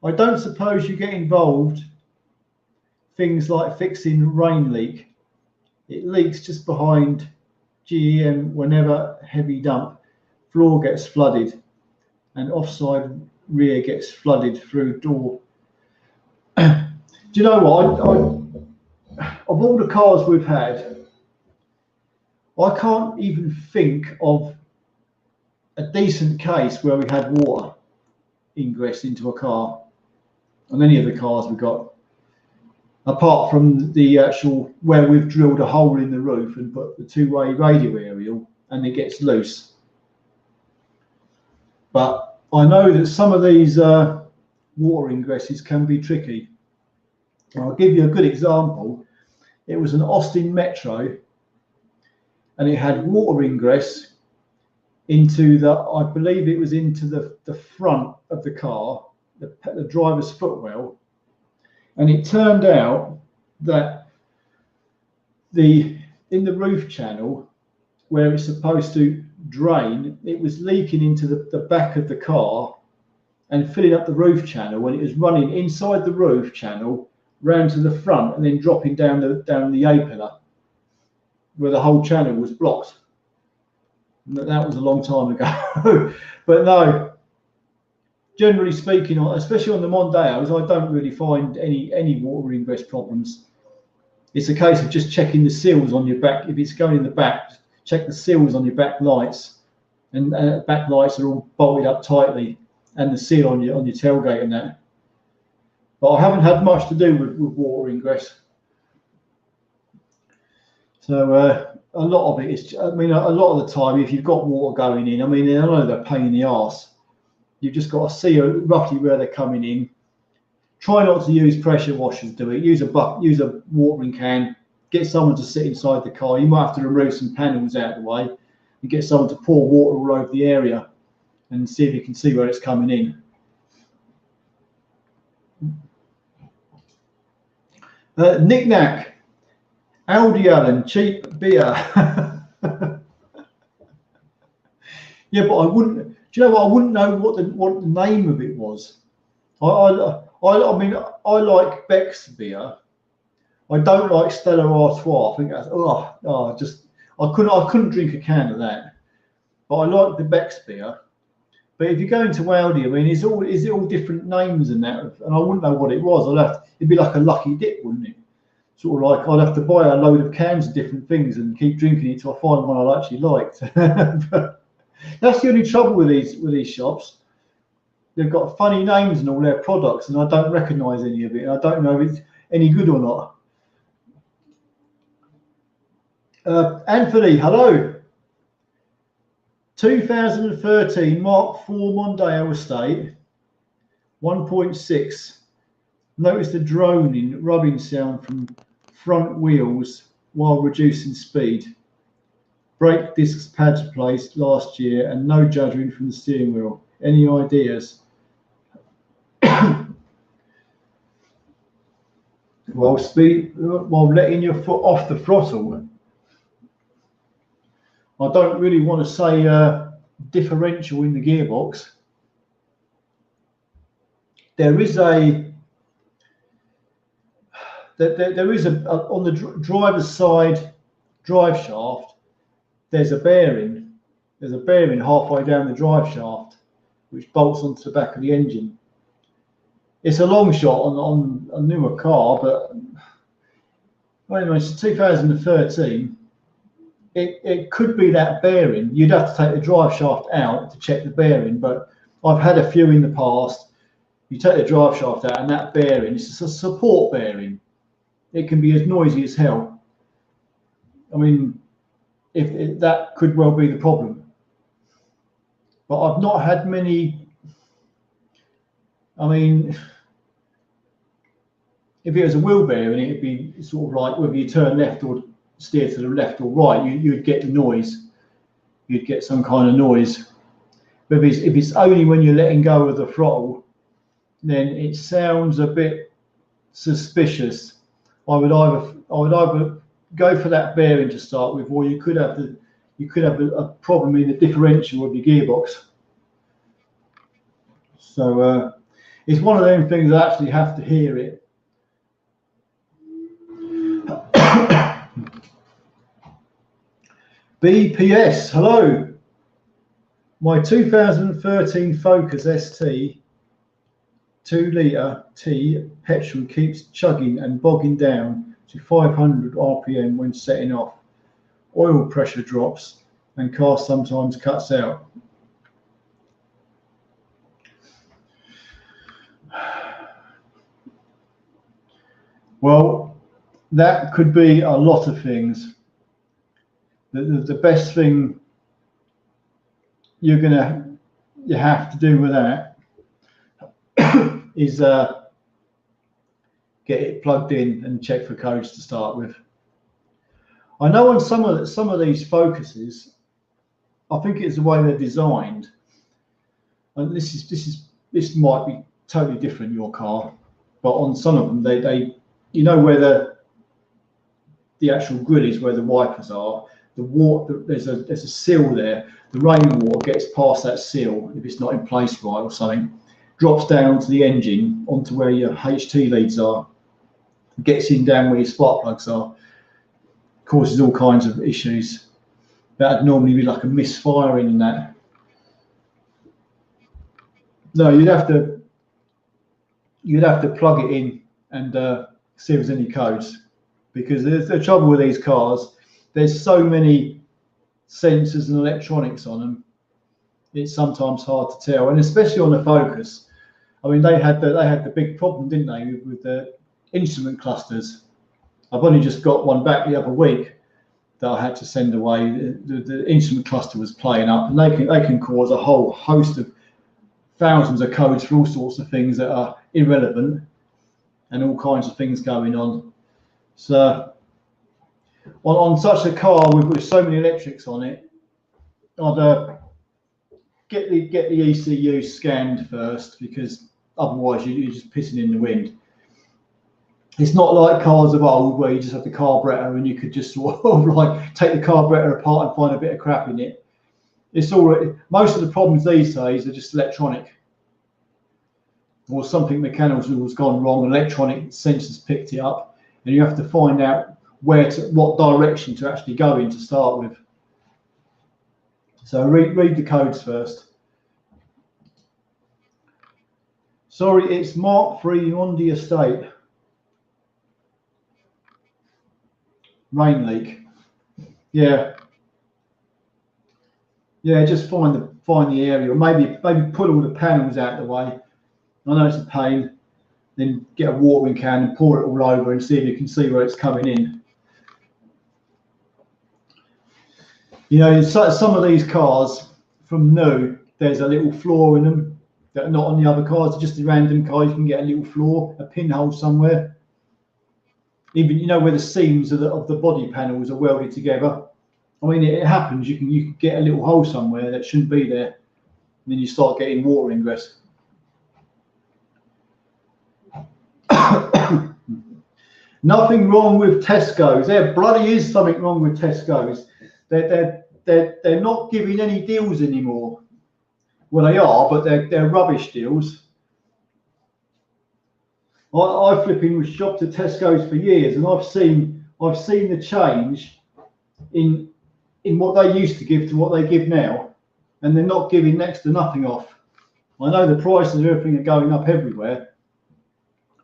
I don't suppose you get involved things like fixing rain leak. It leaks just behind GEM whenever heavy dump. Floor gets flooded and offside rear gets flooded through door. Do you know what? Of all the cars we've had, I can't even think of a decent case where we had water ingress into a car on any of the cars we've got, apart from the actual where we've drilled a hole in the roof and put the two-way radio aerial and it gets loose. But I know that some of these water ingresses can be tricky. I'll give you a good example. It was an Austin Metro and it had water ingress into the, I believe it was into the front of the car, the driver's footwell. And it turned out that in the roof channel where it's supposed to drain, it was leaking into the back of the car and filling up the roof channel when it was running inside the roof channel round to the front and then dropping down the A-pillar where the whole channel was blocked. That was a long time ago. But no, generally speaking, especially on the Mondeos, I don't really find any water ingress problems. It's a case of just checking the seals on your back. If it's going in the back, check the seals on your back lights, and back lights are all bolted up tightly, and the seal on your tailgate and that. But I haven't had much to do with water ingress. So a lot of it is, I mean, a lot of the time, if you've got water going in, I mean, I know they're a pain in the arse. You've just got to see roughly where they're coming in. Try not to use pressure washers. Do it. Use a watering can. Get someone to sit inside the car. You might have to remove some panels out of the way and get someone to pour water all over the area and see if you can see where it's coming in. Knick-knack, Aldi Allen, cheap beer. Yeah, but I wouldn't. Do you know what? I wouldn't know what the name of it was. I mean, I like Beck's beer. I don't like Stella Artois. I think that's I couldn't drink a can of that. But I like the Beck's beer. But if you go into Aldi, I mean, is it all different names and that? And I wouldn't know what it was. It'd be like a lucky dip, wouldn't it? Sort of like I'd have to buy a load of cans of different things and keep drinking it till I find one I actually liked. But that's the only trouble with these shops. They've got funny names and all their products, and I don't recognise any of it. And I don't know if it's any good or not. Anthony, hello. 2013 Mark IV Mondeo Estate, 1.6. Notice the droning, rubbing sound from front wheels while reducing speed. Brake discs pads replaced last year and no juddering from the steering wheel. Any ideas? While letting your foot off the throttle. I don't really want to say differential in the gearbox. There is on the driver's side drive shaft. There's a bearing. There's a bearing halfway down the drive shaft, which bolts onto the back of the engine. It's a long shot on a newer car, but anyway, it's 2013. It could be that bearing. You'd have to take the drive shaft out to check the bearing, but I've had a few in the past. You take the drive shaft out and that bearing, it's a support bearing. It can be as noisy as hell. I mean, if that could well be the problem. But I've not had many. I mean, if it was a wheel bearing, it'd be sort of like whether you turn left or steer to the left or right, you'd get the noise. You'd get some kind of noise. But if it's only when you're letting go of the throttle, then it sounds a bit suspicious. I would either go for that bearing to start with, or you could have a problem in the differential of your gearbox. So it's one of them things I actually have to hear it. BPS, hello. My 2013 Focus ST 2-litre T petrol keeps chugging and bogging down to 500 RPM when setting off. Oil pressure drops and car sometimes cuts out. Well, that could be a lot of things. The best thing you have to do with that is get it plugged in and check for codes to start with. I know on some of these Focuses, I think it's the way they're designed, and this might be totally different in your car, but on some of them they you know where the actual grill is, where the wipers are. The water, there's a seal there. The rainwater gets past that seal if it's not in place right or something, drops down onto the engine, onto where your HT leads are, gets in down where your spark plugs are, causes all kinds of issues. That'd normally be like a misfiring in that. No, you'd have to plug it in and see if there's any codes, because there's the trouble with these cars. There's so many sensors and electronics on them. It's sometimes hard to tell, and especially on the Focus. I mean, they had the big problem, didn't they, with the instrument clusters. I've only just got one back the other week that I had to send away. The instrument cluster was playing up, and they can cause a whole host of thousands of codes for all sorts of things that are irrelevant, and all kinds of things going on. So on such a car with so many electrics on it, I'd get the ECU scanned first, because otherwise you're just pissing in the wind. It's not like cars of old where you just have the carburetor and you could just sort of like take the carburetor apart and find a bit of crap in it. It's all, most of the problems these days are just electronic, or something mechanical has gone wrong. Electronic sensors picked it up, and you have to find out what direction to actually go in to start with. So read the codes first. Sorry, it's Mark 3 on the estate. Rain leak. Yeah. Yeah, just find the area, or maybe put all the panels out of the way. I know it's a pain. Then get a watering can and pour it all over and see if you can see where it's coming in. You know, some of these cars from new, there's a little flaw in them that are not on the other cars. Just a random car, you can get a little flaw, a pinhole somewhere. Even, you know, where the seams of the body panels are welded together. I mean, it happens. You can get a little hole somewhere that shouldn't be there, and then you start getting water ingress. Nothing wrong with Tesco's. There bloody is something wrong with Tesco's. They're not giving any deals anymore. Well, they are, but they're rubbish deals. I flipping was shopped at Tesco's for years, and I've seen the change in what they used to give to what they give now, and they're not giving next to nothing off. I know the prices of everything are going up everywhere,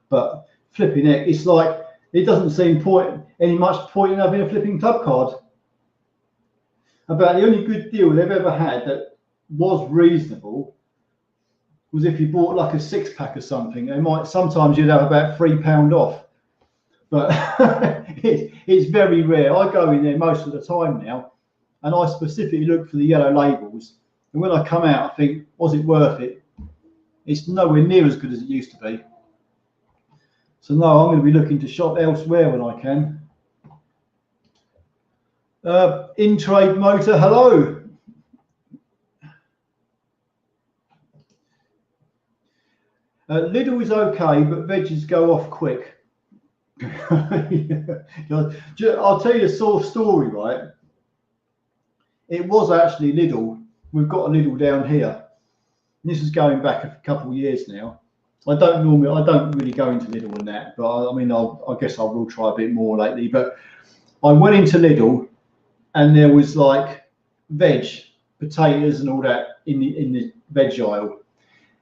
but flipping it, it's like it doesn't seem any much point in having a flipping club card. About the only good deal they've ever had that was reasonable was if you bought like a 6-pack or something. Sometimes you'd have about £3 off, but it's very rare. I go in there most of the time now, and I specifically look for the yellow labels. And when I come out, I think, was it worth it? It's nowhere near as good as it used to be. So no, I'm going to be looking to shop elsewhere when I can. In Trade Motor, hello. Lidl is okay, but veggies go off quick. I'll tell you a sore story, right? It was actually Lidl. We've got a Lidl down here. This is going back a couple of years now. I don't really go into Lidl and that, but I mean, I guess I will try a bit more lately. But I went into Lidl, and there was like veg, potatoes, and all that in the veg aisle.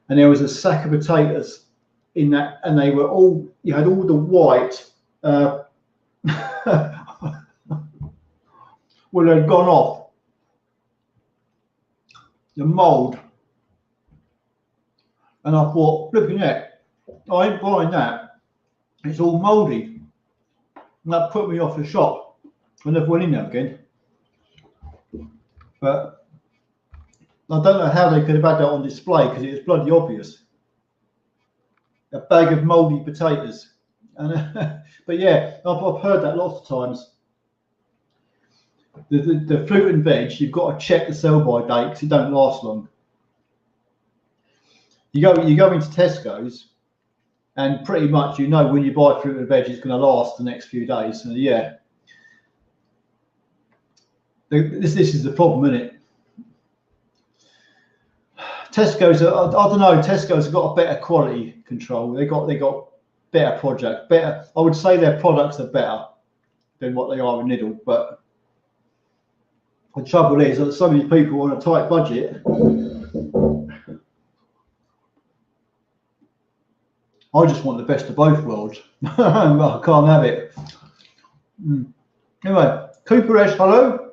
And there was a sack of potatoes in that, and they were all, you had all the white, well, they'd gone off, the mould. And I thought, flipping it, I ain't buying that. It's all mouldy. And that put me off the shop. I never went in there again. But I don't know how they could have had that on display, because it was bloody obvious. A bag of mouldy potatoes. And, but yeah, I've heard that lots of times. The fruit and veg, you've got to check the sell-by date, because it don't last long. You go into Tesco's, and pretty much you know when you buy fruit and veg, it's going to last the next few days. So yeah, this is the problem, isn't it? Tesco's, I don't know. Tesco's have got a better quality control. They got better project, better. I would say their products are better than what they are in Lidl. But the trouble is that so many people on a tight budget. I just want the best of both worlds. I can't have it. Anyway, Cooper S, hello.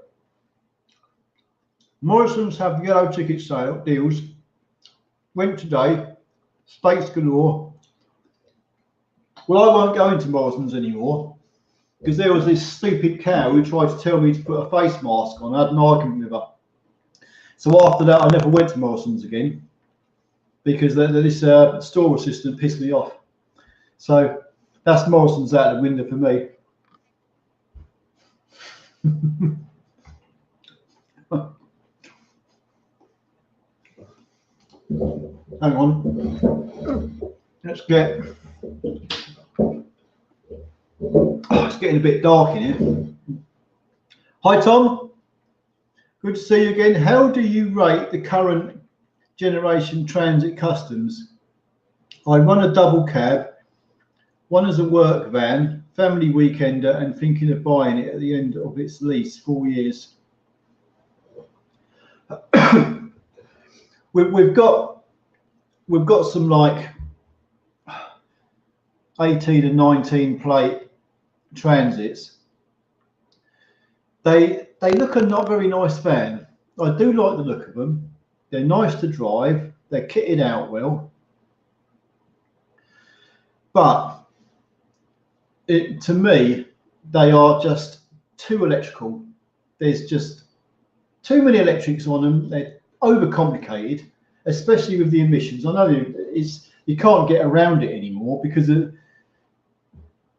Morrison's have yellow ticket sale deals. Went today. Steaks galore. Well, I won't go into Morrison's anymore, because there was this stupid cow who tried to tell me to put a face mask on. I had an argument with her. So after that, I never went to Morrison's again, because this store assistant pissed me off. So that's Morrison's out the window for me. Hang on. Let's get. Oh, it's getting a bit dark in here. Hi, Tom. Good to see you again. How do you rate the current generation Transit Customs? I run a double cab, one as a work van, family weekender, and thinking of buying it at the end of its lease, 4 years. we've got some like 18 and 19 plate Transits. They look a not very nice van. I do like the look of them. They're nice to drive. They're kitted out well. But to me, they are just too electrical. There's just too many electrics on them. They're overcomplicated, especially with the emissions. I know you can't get around it anymore because of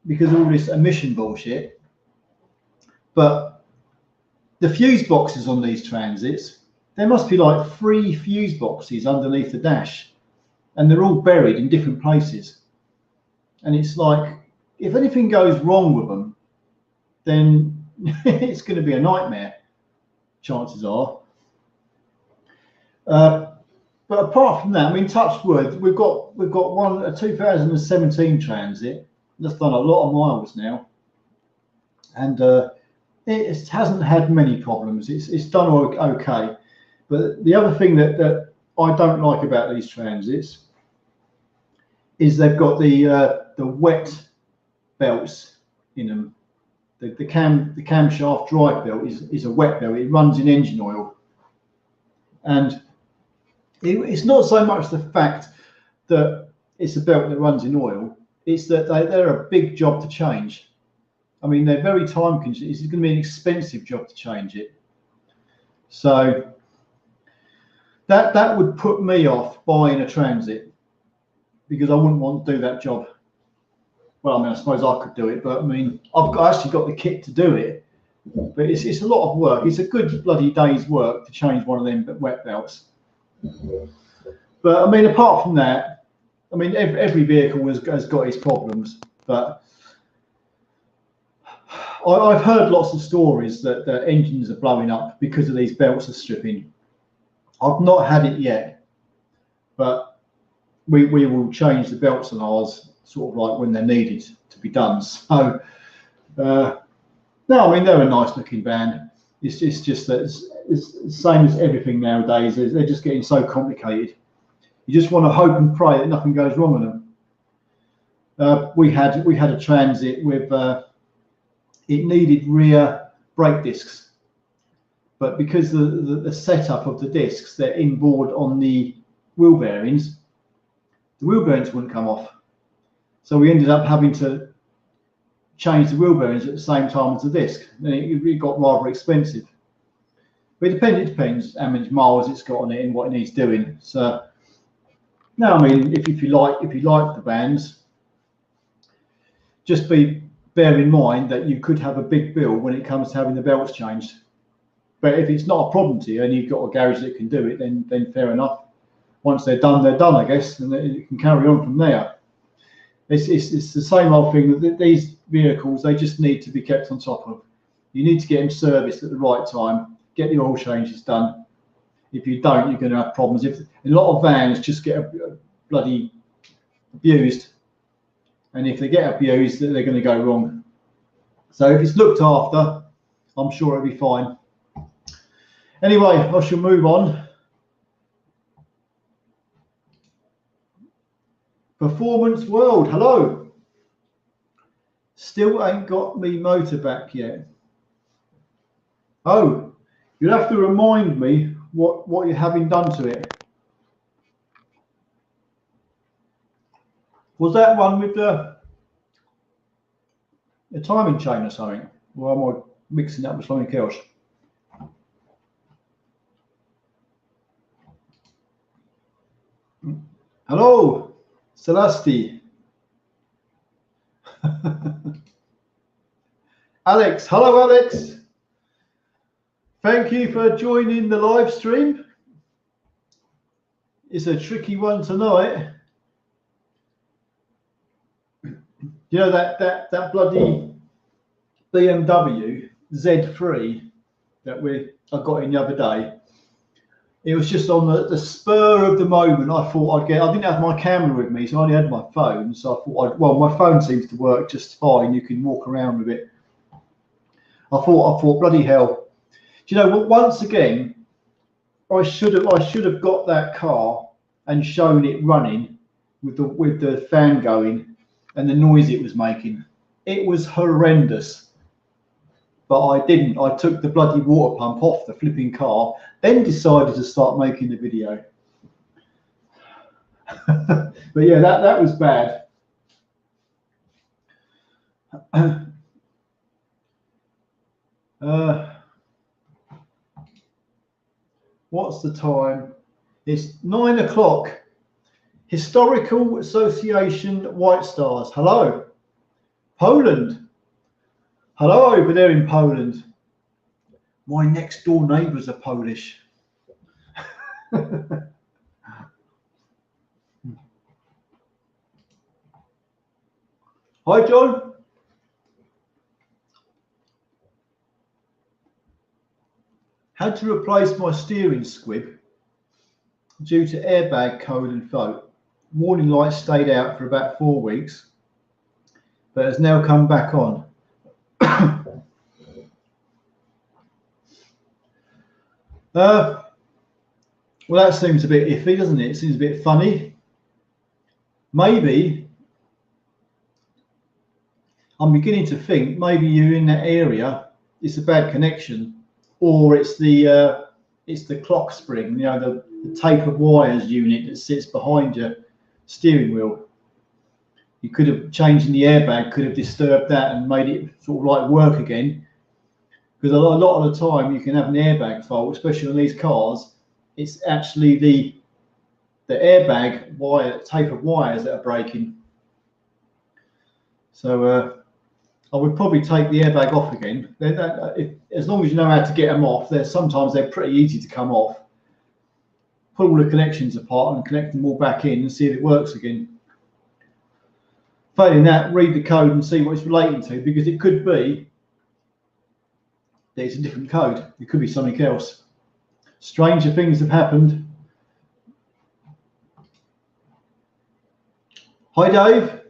all this emission bullshit. But the fuse boxes on these Transits, there must be like 3 fuse boxes underneath the dash, and they're all buried in different places. And it's like, if anything goes wrong with them, then it's going to be a nightmare, chances are. But apart from that, I mean, touch wood, we've got a 2017 Transit that's done a lot of miles now, and it hasn't had many problems. It's done okay. But the other thing that I don't like about these Transits is they've got the wet belts in them. The camshaft drive belt is a wet belt. It runs in engine oil, and it's not so much the fact that it's a belt that runs in oil. It's that they're a big job to change. I mean, they're very time consuming. It's going to be an expensive job to change it. So that would put me off buying a Transit, because I wouldn't want to do that job. Well, I mean, I suppose I could do it, but I mean, I've actually got the kit to do it. But it's a lot of work. It's a good bloody day's work to change one of them wet belts. But I mean, apart from that, I mean, every vehicle has got its problems. But I've heard lots of stories that engines are blowing up because of these belts are stripping. I've not had it yet, but we will change the belts on ours sort of like when they're needed to be done. So no, I mean, they're a nice looking van. It's just that it's the same as everything nowadays. They're just getting so complicated. You just want to hope and pray that nothing goes wrong with them. We had a Transit with it needed rear brake discs, but because the setup of the discs, they're inboard on the wheel bearings, the wheel bearings wouldn't come off. So we ended up having to change the wheel bearings at the same time as the disc, and it got rather expensive. But it depends how many miles it's got on it and what it needs doing. So now, I mean, if you like the vans, just bear in mind that you could have a big bill when it comes to having the belts changed. But if it's not a problem to you and you've got a garage that can do it, then fair enough. Once they're done, I guess, and it can carry on from there. It's the same old thing that these vehicles, they just need to be kept on top of. You need to get them serviced at the right time, get the oil changes done. If you don't, you're going to have problems. If a lot of vans just get bloody abused, and if they get abused, they're going to go wrong. So if it's looked after, I'm sure it'll be fine. Anyway, I shall move on. Performance World, hello. Still ain't got me motor back yet. Oh, you'll have to remind me what you're having done to it. Was that one with the timing chain or something? Or am I mixing that with something else? Hello, Celeste. Alex, hello Alex. Thank you for joining the live stream. It's a tricky one tonight. You know that bloody BMW Z3 that I got in the other day. It was just on the spur of the moment. I thought I didn't have my camera with me, so I only had my phone. So I thought, well, my phone seems to work just fine. You can walk around with it. I thought, bloody hell. Do you know what? Once again, I should have got that car and shown it running with the fan going and the noise it was making. It was horrendous. But I didn't. I took the bloody water pump off the flipping car, then decided to start making the video. But yeah, that was bad. What's the time? It's 9 o'clock. Historical Association White Stars. Hello. Poland. Hello over there in Poland. My next door neighbours are Polish. Hi, John. Had to replace my steering squib due to airbag code and fault. Warning lights stayed out for about 4 weeks, but has now come back on. Well, that seems a bit iffy, doesn't it? It seems a bit funny. Maybe I'm beginning to think maybe you're in that area. It's a bad connection, or it's the clock spring. You know, the tape of wires unit that sits behind your steering wheel. You could have changing the airbag, could have disturbed that and made it sort of like work again. Because a lot of the time you can have an airbag fault, especially on these cars. It's actually the airbag wire, tape of wires that are breaking. So I would probably take the airbag off again. As long as you know how to get them off, sometimes they're pretty easy to come off. Pull all the connections apart and connect them all back in and see if it works again. Failing that, read the code and see what it's relating to, because it could be that it's a different code. It could be something else. Stranger things have happened. Hi, Dave.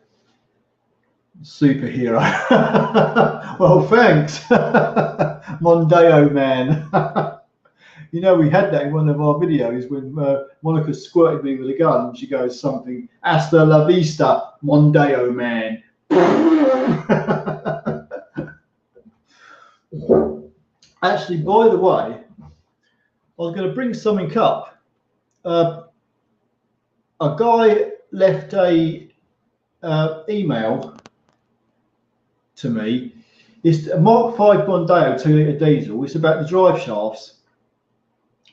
Superhero. Well, thanks. Mondeo man. You know, we had that in one of our videos when Monica squirted me with a gun. She goes something, hasta la vista, Mondeo man. Actually, by the way, I was going to bring something up. A guy left a email to me. It's a Mark 5 Mondeo 2-litre diesel. It's about the drive shafts.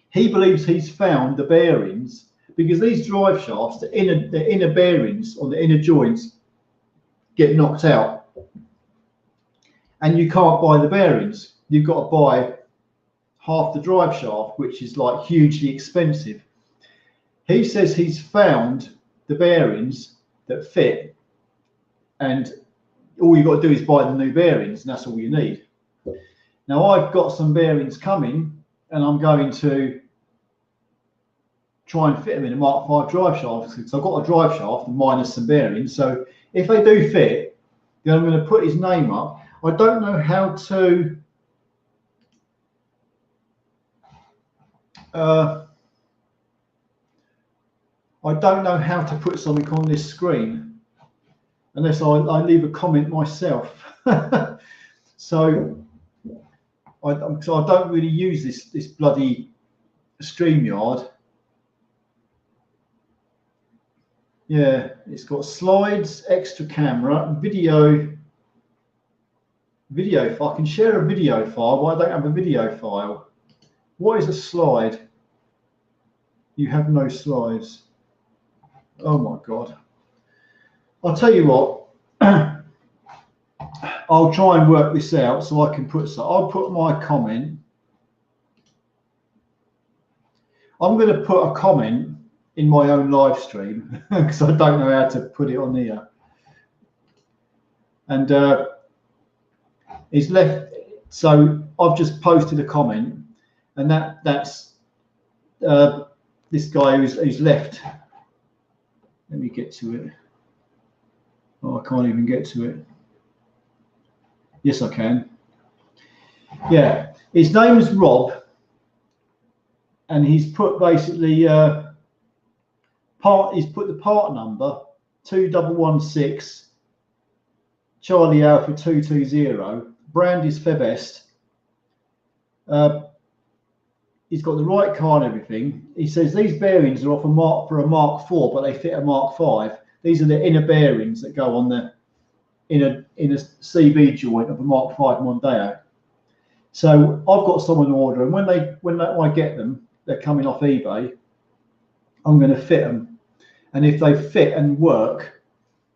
He believes he's found the bearings, because these drive shafts, the inner bearings on the inner joints get knocked out, and you can't buy the bearings. You've got to buy half the drive shaft, which is like hugely expensive. He says he's found the bearings that fit, and all you've got to do is buy the new bearings, and that's all you need. Now, I've got some bearings coming, and I'm going to try and fit them in a Mark 5 drive shaft, because I've got a drive shaft minus some bearings. So if they do fit, then I'm going to put his name up. I don't know how to put something on this screen unless I leave a comment myself. So I don't really use this bloody StreamYard. Yeah, it's got slides, extra camera, video. If I can share a video file, but I don't have a video file. What is a slide? You have no slides. Oh my God. I'll tell you what. I'll try and work this out so I can I'll put my comment. I'm going to put a comment in my own live stream because I don't know how to put it on here. And he's left So I've just posted a comment, and that's this guy who's left. Let me get to it. Oh, I can't even get to it. Yes, I can. Yeah, his name's Rob, and he's put basically he's put the part number 2116 Charlie Alpha 220. Brand is Febest. He's got the right car and everything. He says these bearings are off for a Mark 4, but they fit a Mark 5. These are the inner bearings that go on the in a CB joint of a Mark 5 Mondeo. So I've got someone to order, and when I get them, they're coming off eBay. I'm going to fit them, and if they fit and work,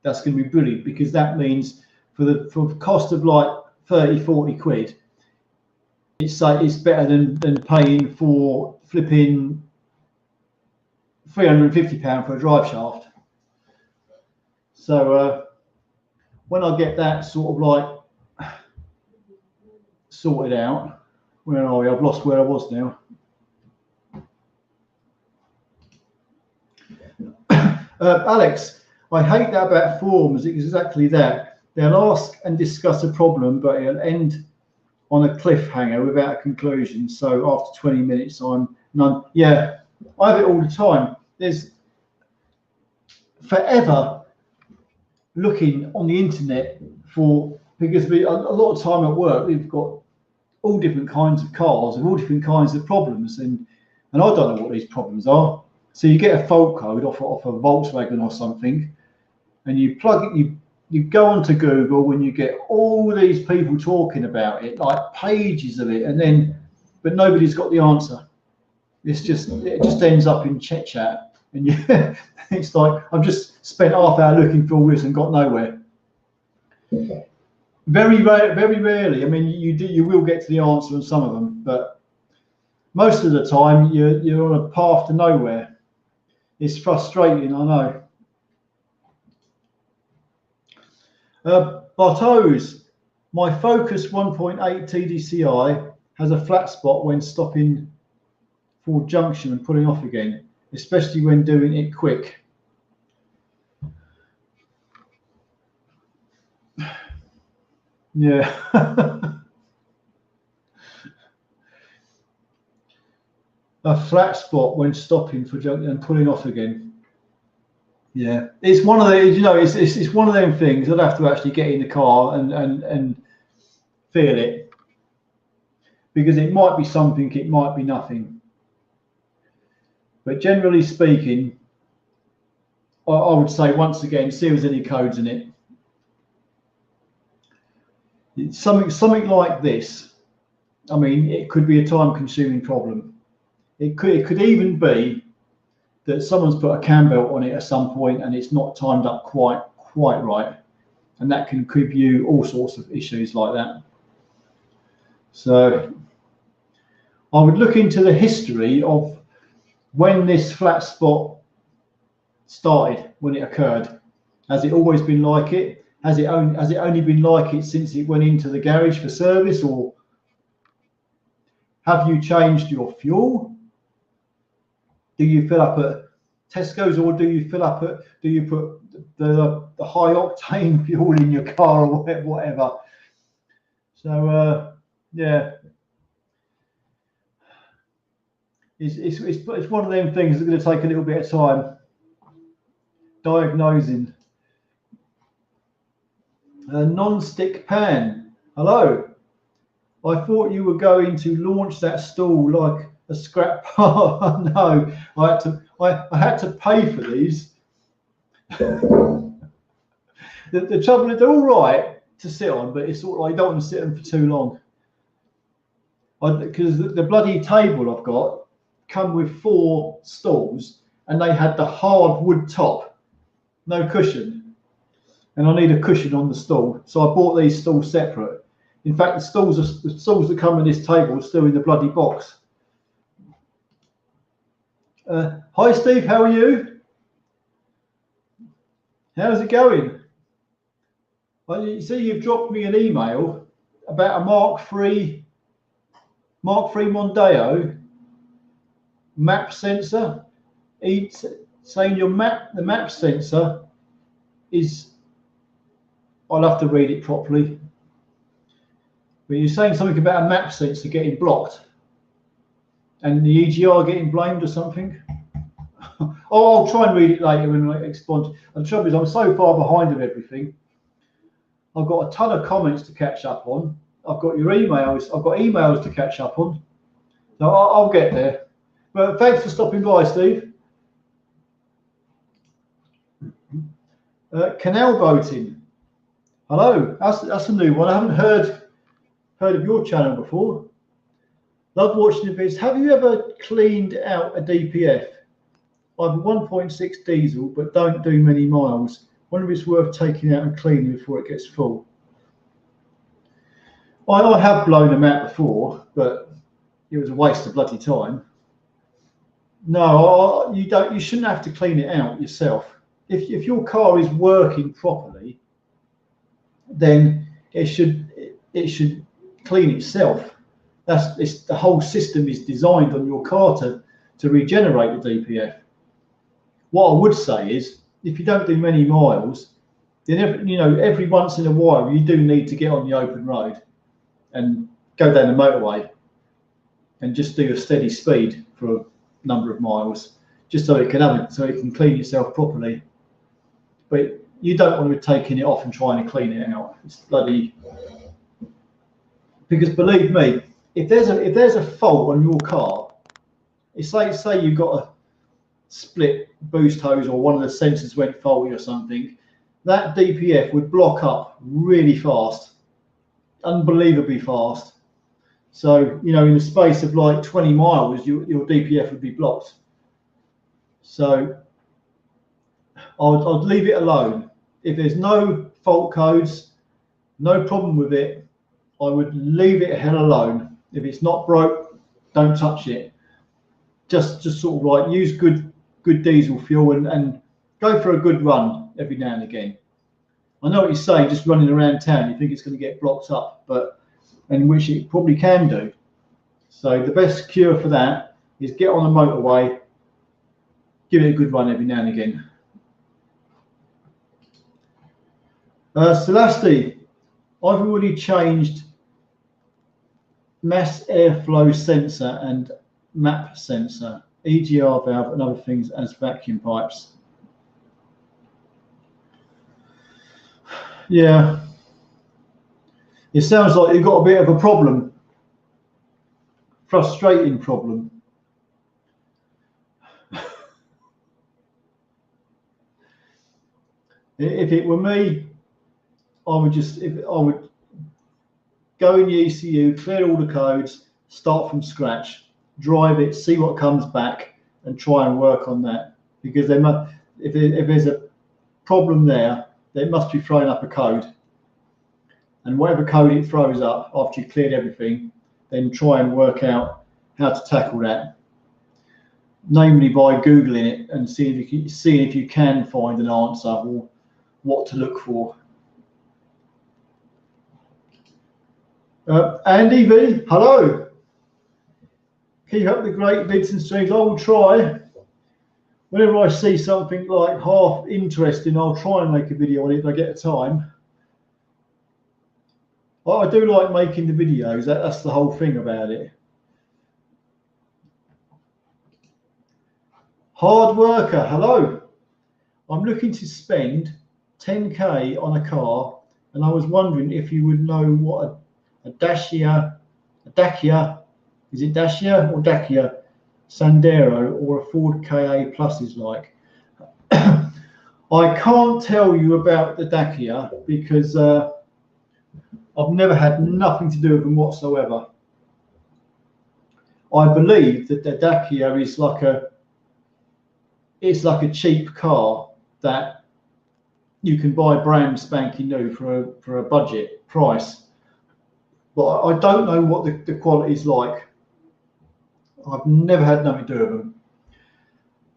that's going to be brilliant, because that means for the cost of like 30-40 quid, it's better than paying for flipping £350 for a drive shaft. So when I get that sort of like sorted out, where are we? I've lost where I was now. Alex, I hate that about forums. It's exactly that. They'll ask and discuss a problem, but it'll end on a cliffhanger without a conclusion. So after 20 minutes, I'm none. Yeah, I have it all the time. There's forever looking on the internet because a lot of time at work, we've got all different kinds of cars and all different kinds of problems, and I don't know what these problems are. So you get a fault code off a Volkswagen or something, and you plug it. You go onto Google, and you get all these people talking about it, like pages of it, but nobody's got the answer. It just ends up in chat, and it's like I've just spent half hour looking for all this and got nowhere. Very rarely. I mean, you will get to the answer on some of them, but most of the time you're on a path to nowhere. It's frustrating, I know. Bartos, my Focus 1.8 TDCi has a flat spot when stopping for junction and pulling off again, especially when doing it quick. Yeah. A flat spot when stopping for junction and pulling off again. Yeah, it's one of the, it's one of them things. I'd have to actually get in the car and feel it, because it might be something, it might be nothing. But generally speaking, I would say, once again, see if there's any codes in it. It's something like this. I mean, it could be a time-consuming problem. It could even be that someone's put a cam belt on it at some point and it's not timed up quite right, and that can give you all sorts of issues like that. So I would look into the history of when this flat spot started, when it occurred. Has it always been like it? Has it only been like it since it went into the garage for service, or have you changed your fuel? Do you fill up at Tesco's, or do you put the high octane fuel in your car, or whatever? So yeah, it's one of them things that's going to take a little bit of time diagnosing. A non-stick pan. Hello. I thought you were going to launch that stall like a scrap part. No, I had to pay for these. The trouble is, they're all right to sit on, but it's sort of like, you don't want to sit on for too long. Because the bloody table I've got come with 4 stools, and they had the hard wood top, no cushion. And I need a cushion on the stool, so I bought these stools separate. In fact, the stools that come in this table are still in the bloody box. Hi Steve, how are you? How's it going? Well, you see, you've dropped me an email about a Mark III Mondeo map sensor. He's saying the map sensor is, I'll have to read it properly, but you're saying something about a map sensor getting blocked and the EGR getting blamed or something. Oh, I'll try and read it later when I explain. And the trouble is, I'm so far behind of everything. I've got a ton of comments to catch up on. I've got your emails. I've got emails to catch up on. So I'll get there. But thanks for stopping by, Steve. Canal boating. Hello. That's a new one. I haven't heard of your channel before. Love watching the vids. Have you ever cleaned out a DPF? I have a 1.6 diesel, but don't do many miles. Wonder if it's worth taking out and cleaning before it gets full. I have blown them out before, but it was a waste of bloody time. No, you don't. You shouldn't have to clean it out yourself. If your car is working properly, then it should clean itself. The whole system is designed on your car to regenerate the DPF. What I would say is, if you don't do many miles, then every once in a while you do need to get on the open road and go down the motorway and just do a steady speed for a number of miles, just so it can clean itself properly. But you don't want to be taking it off and trying to clean it out. It's bloody, because believe me, if there's a fault on your car, say you've got a split boost hose or one of the sensors went faulty or something, that DPF would block up really fast, unbelievably fast. So in the space of like 20 miles, your DPF would be blocked. So I'd leave it alone. If there's no fault codes, no problem with it, I would leave it hell alone. If it's not broke, don't touch it. Just sort of like use good diesel fuel and go for a good run every now and again. I know what you're saying, just running around town, you think it's going to get blocked up, and which it probably can do. So the best cure for that is get on a motorway, give it a good run every now and again. Celeste, I've already changed mass airflow sensor and map sensor, EGR valve and other things as vacuum pipes. Yeah, it sounds like you've got a bit of a problem, frustrating problem. If it were me, I would go in the ECU, clear all the codes, start from scratch, drive it, see what comes back, and try and work on that. Because if there's a problem there, it must be throwing up a code. And whatever code it throws up after you've cleared everything, then try and work out how to tackle that. Namely by Googling it and seeing if you can find an answer or what to look for. Andy V, hello. Keep up the great vids and streams. I will try. Whenever I see something like half interesting, I'll try and make a video on it if I get the time. But I do like making the videos. That's the whole thing about it. Hard worker, hello. I'm looking to spend 10k on a car, and I was wondering if you would know what a Dacia, is it Dacia or Dacia Sandero or a Ford Ka Plus is like. I can't tell you about the Dacia because I've never had nothing to do with them whatsoever. I believe that the Dacia is like a cheap car that you can buy brand spanking new for a budget price. But I don't know what the quality is like. I've never had nothing to do with them.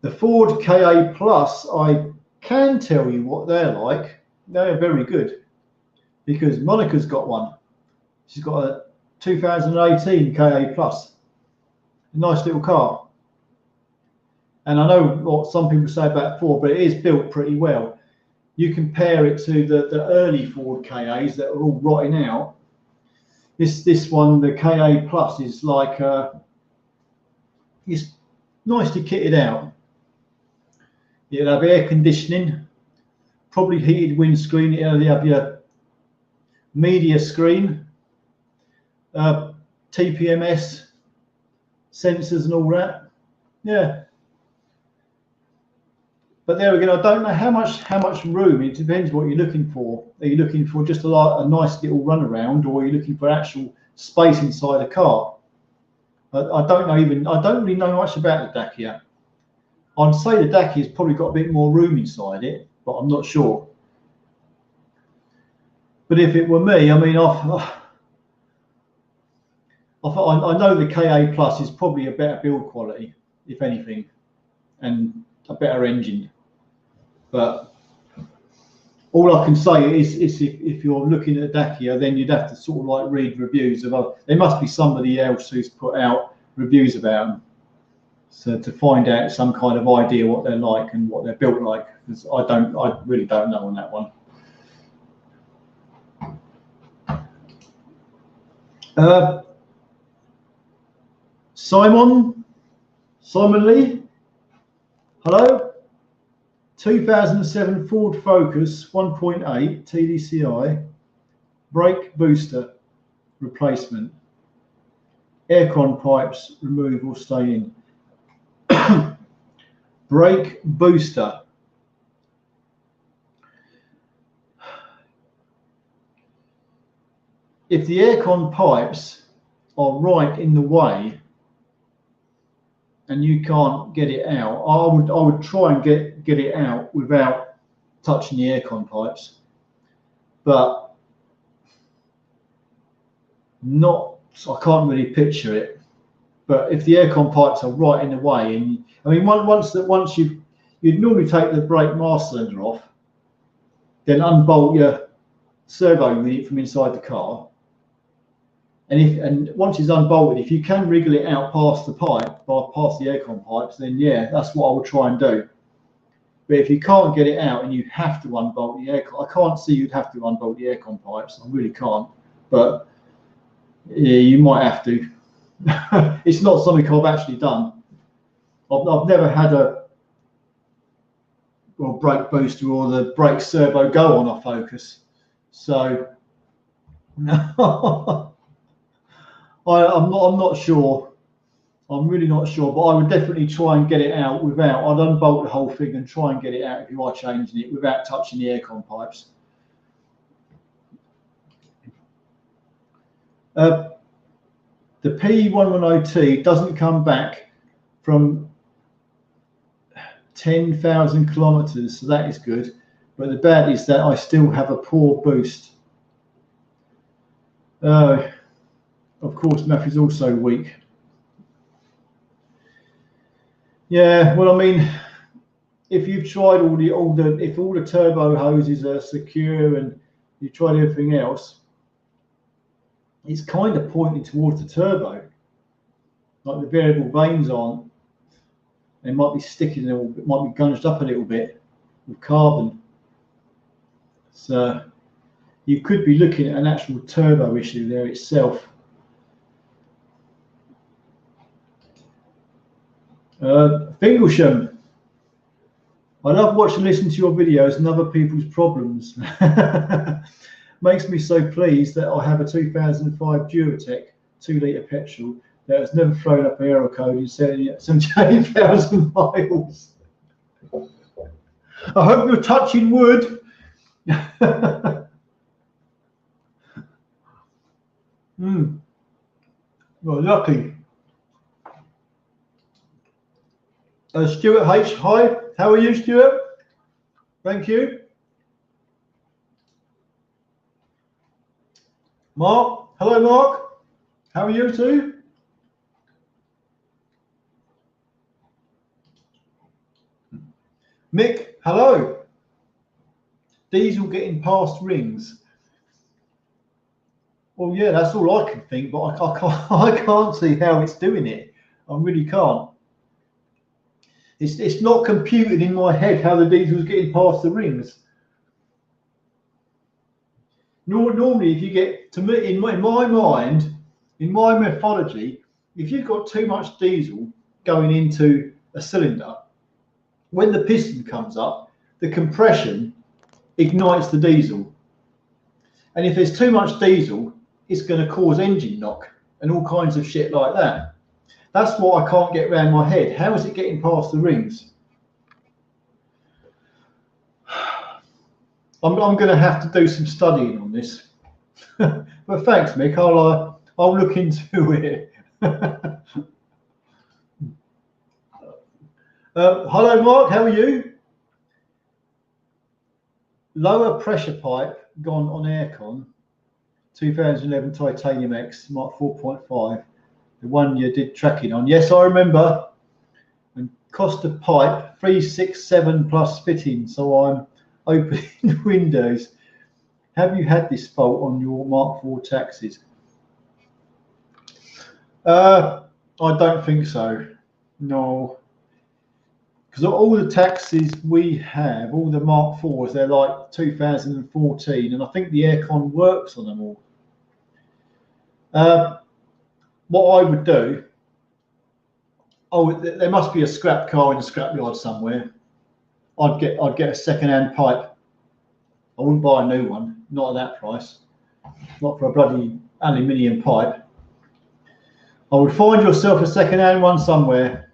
The Ford Ka Plus, I can tell you what they're like. They're very good because Monica's got one. She's got a 2018 KA Plus, a nice little car. And I know what some people say about Ford, but it is built pretty well. You compare it to the early Ford KAs that are all rotting out. This one, the KA Plus, is like it's nicely kitted out. It'll have air conditioning, probably heated windscreen. It'll have your media screen, TPMS sensors and all that. Yeah. But there again, I don't know how much room. It depends what you're looking for. Are you looking for just a nice little runaround, or are you looking for actual space inside a car? I don't know even. I don't really know much about the Dacia. I'd say the Dacia's probably got a bit more room inside it, but I'm not sure. But if it were me, I mean, I know the KA Plus is probably a better build quality, if anything, and a better engine. But all I can say is if you're looking at a Dacia, then you'd have to sort of like read reviews of. There must be somebody else who's put out reviews about them, so to find out some kind of idea what they're like and what they're built like. Because I really don't know on that one. Simon Lee, hello. 2007 Ford Focus 1.8 TDCi, brake booster replacement, aircon pipes remove or stay in. Brake booster. If the aircon pipes are right in the way and you can't get it out, I would try and get it out without touching the aircon pipes, but I can't really picture it. But if the aircon pipes are right in the way, and I mean, once you'd normally take the brake master cylinder off, then unbolt your servo unit from inside the car. And once it's unbolted, if you can wriggle it out past the pipe, past the aircon pipes, then yeah, that's what I would try and do. But if you can't get it out and you have to unbolt the aircon, I can't see you'd have to unbolt the aircon pipes. I really can't. But yeah, you might have to. It's not something I've actually done. I've never had a brake booster or the brake servo go on a Focus, so no. I'm not sure. I'm really not sure, but I would definitely try and get it out without. I'd unbolt the whole thing and try and get it out if you are changing it without touching the aircon pipes. The P110T doesn't come back from 10,000 kilometers, so that is good. But the bad is that I still have a poor boost. Of course, MAF is also weak. Yeah, well, I mean, if you've tried if all the turbo hoses are secure and you tried everything else, it's kind of pointing towards the turbo. Like the variable vanes aren't. They might be sticking a little bit, might be gunged up a little bit with carbon. So you could be looking at an actual turbo issue there itself. Fingelsham, I love watching and listening to your videos and other people's problems. Makes me so pleased that I have a 2005 Duratec 2-litre petrol that has never thrown up an error code in 78,000 miles. I hope you're touching wood. Well, lucky. Stuart H, hi. How are you, Stuart? Thank you. Mark, hello, Mark. How are you too? Mick, hello. Diesel getting past rings. Well, yeah, that's all I can think, but I can't, I can't see how it's doing it. I really can't. It's not computed in my head how the diesel's getting past the rings. Normally, if you get to me in my mind, in my methodology, if you've got too much diesel going into a cylinder, when the piston comes up, the compression ignites the diesel, and if there's too much diesel, it's going to cause engine knock and all kinds of shit like that. That's what I can't get around my head. How is it getting past the rings? I'm going to have to do some studying on this. But thanks, Mick. I'll look into it. Hello, Mark. How are you? Lower pressure pipe gone on aircon. 2011 Titanium X Mark 4.5. The one you did tracking on. Yes, I remember. And cost of pipe 367 plus fitting. So I'm opening windows. Have you had this fault on your Mark IV taxis? I don't think so. No. Because all the taxis we have, all the Mark IVs, they're like 2014, and I think the aircon works on them all. What I would do, there must be a scrap car in a scrapyard somewhere. I'd get a second-hand pipe. I wouldn't buy a new one, not at that price, not for a bloody aluminium pipe. I would find yourself a second-hand one somewhere,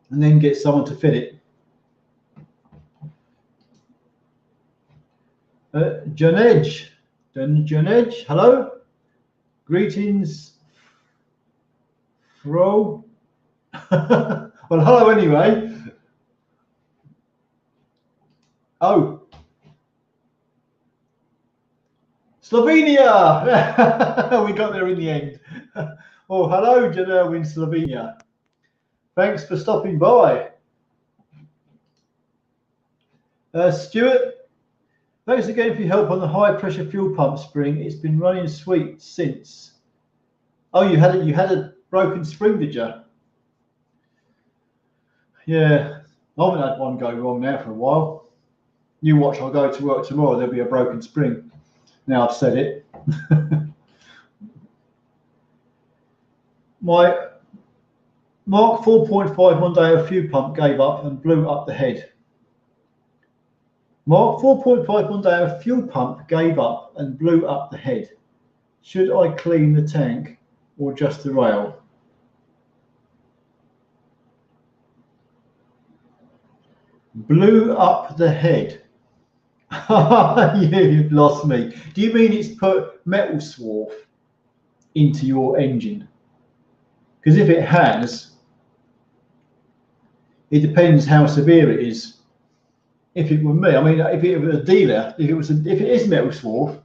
and then get someone to fit it. Janej, hello. Greetings, Fro. Well, hello anyway. Oh, Slovenia. We got there in the end. Oh, hello, Janelle in Slovenia. Thanks for stopping by. Stuart, thanks again for your help on the high pressure fuel pump spring. It's been running sweet since. Oh, you had a broken spring, did you? Yeah, I haven't had one go wrong now for a while. You watch, I'll go to work tomorrow, there'll be a broken spring. Now I've said it. My Mark 4.5 Mondeo fuel pump gave up and blew up the head. Mark 4.5 Mondeo fuel pump gave up and blew up the head. Should I clean the tank or just the rail? Blew up the head. You've lost me. Do you mean it's put metal swarf into your engine? Because if it has, it depends how severe it is. If it were me, I mean, if it was a dealer, if it is metal swarf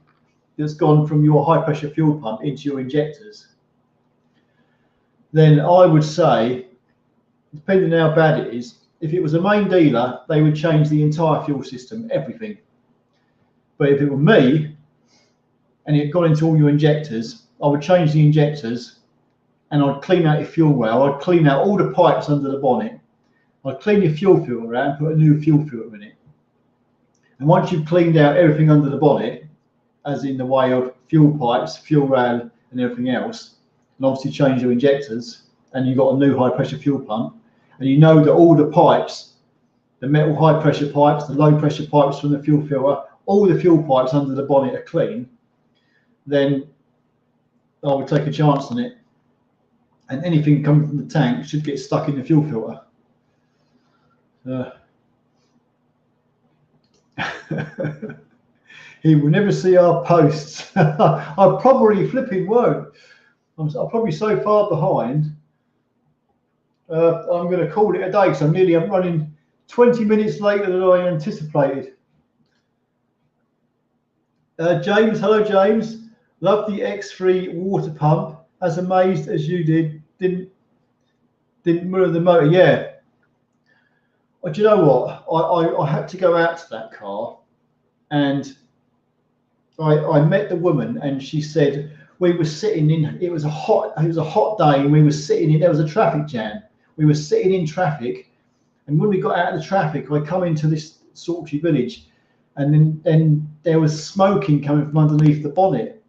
that's gone from your high pressure fuel pump into your injectors, then I would say, depending on how bad it is, if it was a main dealer, they would change the entire fuel system, everything. But if it were me and it got into all your injectors, I would change the injectors and I'd clean out your fuel rail. I'd clean out all the pipes under the bonnet. I'd clean your fuel filter out and put a new fuel filter in it. And once you've cleaned out everything under the bonnet, as in the way of fuel pipes, fuel rail and everything else, and obviously change your injectors, and you've got a new high pressure fuel pump, and you know that all the pipes, the metal high pressure pipes, the low pressure pipes from the fuel filter, all the fuel pipes under the bonnet are clean, then I would take a chance on it. And anything coming from the tank should get stuck in the fuel filter. He will never see our posts. I probably flipping won't. I'm probably so far behind. I'm going to call it a day because I'm running 20 minutes later than I anticipated. James, hello James. Love the X3 water pump. As amazed as you did. Didn't move the motor. Yeah. But you know what? I had to go out to that car, and I met the woman, and she said we were sitting in. It was a hot day, and we were sitting in. There was a traffic jam. We were sitting in traffic, and when we got out of the traffic, I come into this Saltry village, and then there was smoking coming from underneath the bonnet,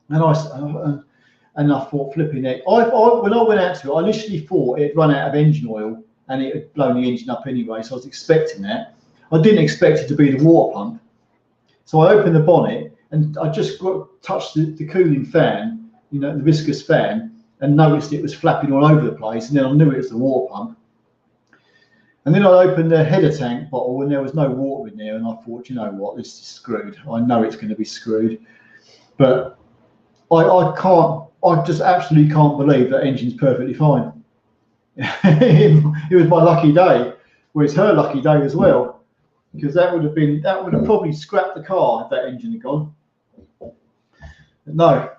and I thought, flipping it. When I went out to it, I initially thought it had run out of engine oil and it had blown the engine up anyway, so I was expecting that. I didn't expect it to be the water pump. So I opened the bonnet and I just touched the cooling fan, you know, the viscous fan, and noticed it was flapping all over the place, and then I knew it was the water pump. And then I opened the header tank bottle and there was no water in there, and I thought, you know what, this is screwed. I know it's going to be screwed. But I just absolutely can't believe that engine's perfectly fine. It was my lucky day. Well, it's her lucky day as well, because that would have probably scrapped the car if that engine had gone. But no.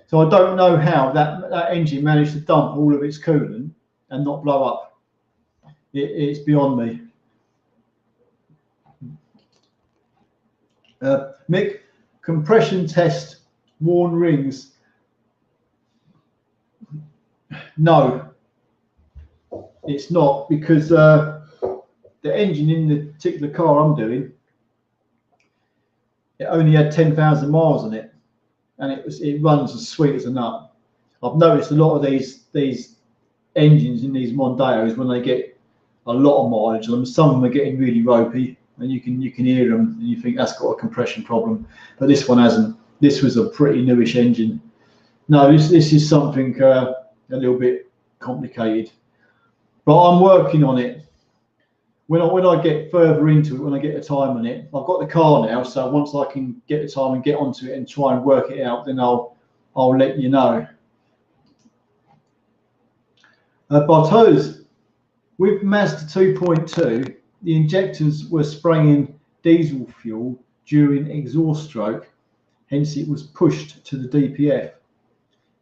So I don't know how that engine managed to dump all of its coolant and not blow up. It's beyond me. Mick, compression test, worn rings. No, it's not, because the engine in the particular car I'm doing, it only had 10,000 miles on it, and it runs as sweet as a nut. I've noticed a lot of these engines in these Mondeos, when they get a lot of mileage on them, some of them are getting really ropey, and you can hear them, and you think that's got a compression problem. But this one hasn't. This was a pretty newish engine. No, this is something a little bit complicated, but I'm working on it. When I get further into it, when I get the time on it, I've got the car now, so once I can get the time and get onto it and try and work it out, then I'll let you know. Bartos, with Mazda 2.2, the injectors were spraying diesel fuel during exhaust stroke, hence it was pushed to the DPF.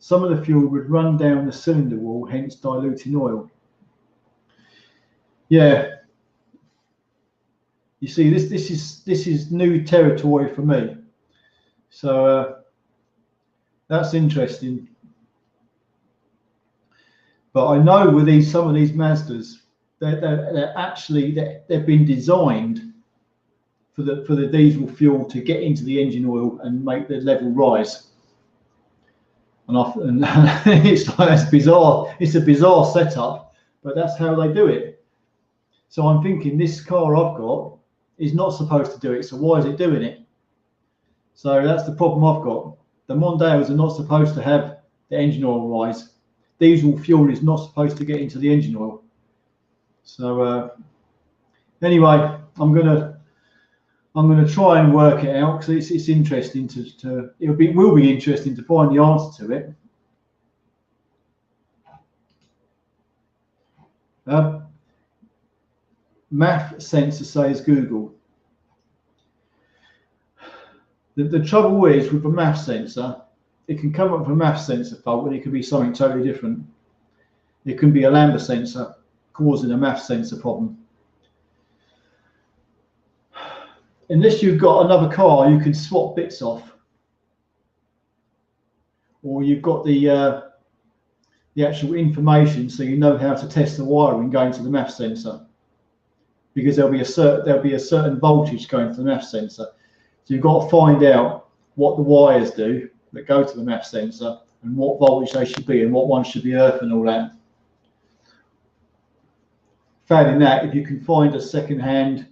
Some of the fuel would run down the cylinder wall, hence diluting oil. Yeah. You see, this is new territory for me. So that's interesting. But I know with some of these Mazdas, they've been designed for the diesel fuel to get into the engine oil and make the level rise. And it's like, that's bizarre. It's a bizarre setup, but that's how they do it. So I'm thinking, this car I've got is not supposed to do it, so why is it doing it? So that's the problem I've got. The Mondeos are not supposed to have the engine oil rise. Diesel fuel is not supposed to get into the engine oil. So anyway, I'm gonna try and work it out, because it's interesting will be interesting to find the answer to it. Math sensor, says Google. The trouble is with a math sensor, it can come up with a math sensor fault, and it can be something totally different. It can be a lambda sensor causing a math sensor problem. Unless you've got another car you can swap bits off, or you've got the actual information, so you know how to test the wiring going to the math sensor, because there'll be a certain voltage going to the math sensor. So you've got to find out what the wires do that go to the math sensor, and what voltage they should be, and what one should be earth, and all that. Failing that, if you can find a second-hand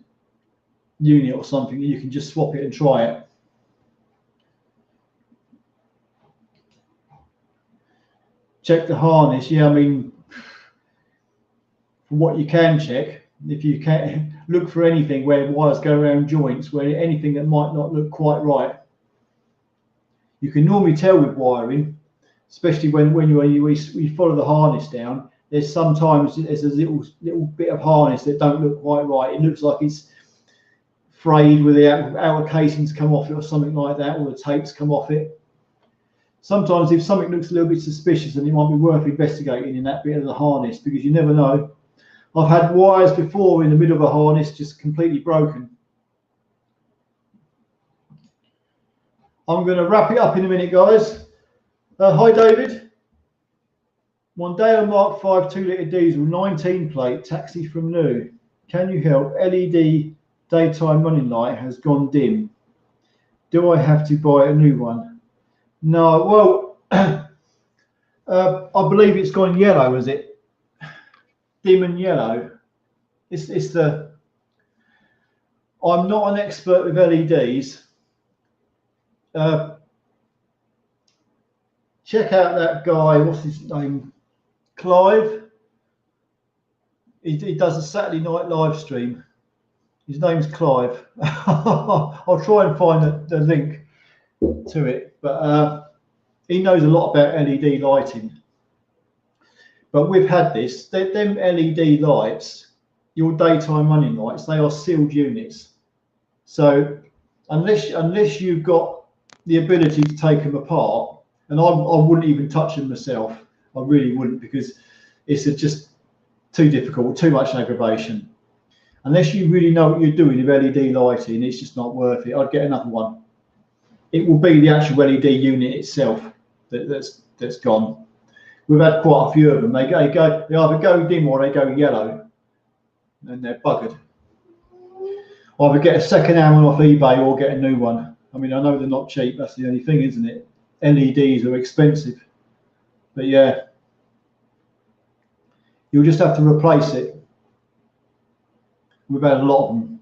unit or something, you can just swap it and try it. Check the harness. Yeah, I mean, from what you can check, if you can look for anything where wires go around joints, where anything that might not look quite right. You can normally tell with wiring, especially when you follow the harness down. There's sometimes a little bit of harness that don't look quite right. It looks like it's frayed, with the outer casings come off it or something like that, or the tapes come off it. Sometimes if something looks a little bit suspicious, then it might be worth investigating in that bit of the harness, because you never know. I've had wires before in the middle of a harness just completely broken. I'm going to wrap it up in a minute, guys. Hi, David. Mondeo Mark 5 2-litre diesel, 19 plate, taxi from New. Can you help? LED daytime running light has gone dim. Do I have to buy a new one? No, well, I believe it's gone yellow, is it? Dim and yellow. It's the. I'm not an expert with LEDs. Check out that guy. What's his name? Clive. He does a Saturday night live stream. His name's Clive. I'll try and find the link to it, but he knows a lot about LED lighting. But we've had this. Them LED lights, your daytime running lights, they are sealed units. So unless you've got the ability to take them apart, and I wouldn't even touch them myself. I really wouldn't, because it's just too difficult, too much aggravation. Unless you really know what you're doing with LED lighting, it's just not worth it. I'd get another one. It will be the actual LED unit itself that's gone. We've had quite a few of them. They either go dim or they go yellow, and they're buggered. Either get a second-hand one off eBay or get a new one. I mean, I know they're not cheap. That's the only thing, isn't it? LEDs are expensive, but yeah, you'll just have to replace it. We've had a lot of them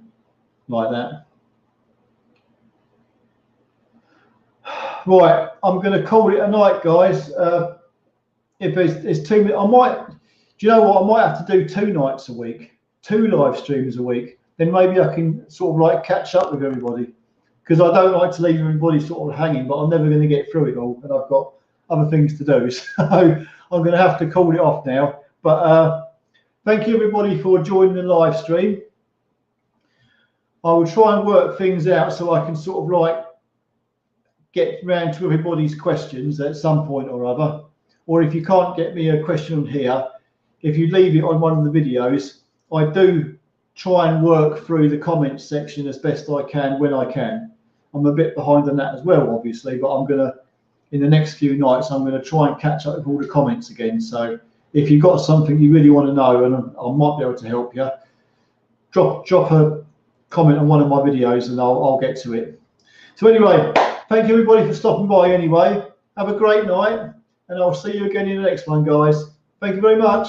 like that. Right, I'm going to call it a night, guys. If it's 2 minutes, I might. Do you know what? I might have to do 2 nights a week, 2 live streams a week. Then maybe I can sort of like catch up with everybody, because I don't like to leave everybody sort of hanging. But I'm never going to get through it all, and I've got other things to do. So I'm going to have to call it off now. But thank you everybody for joining the live stream. I will try and work things out so I can sort of like get round to everybody's questions at some point or other. Or if you can't get me a question on here, if you leave it on one of the videos, I do try and work through the comments section as best I can when I can. I'm a bit behind on that as well, obviously, but I'm going to, in the next few nights, I'm going to try and catch up with all the comments again. So if you've got something you really want to know, and I might be able to help you, drop a comment on one of my videos and I'll get to it. So anyway, thank you everybody for stopping by anyway. Have a great night, and I'll see you again in the next one, guys. Thank you very much.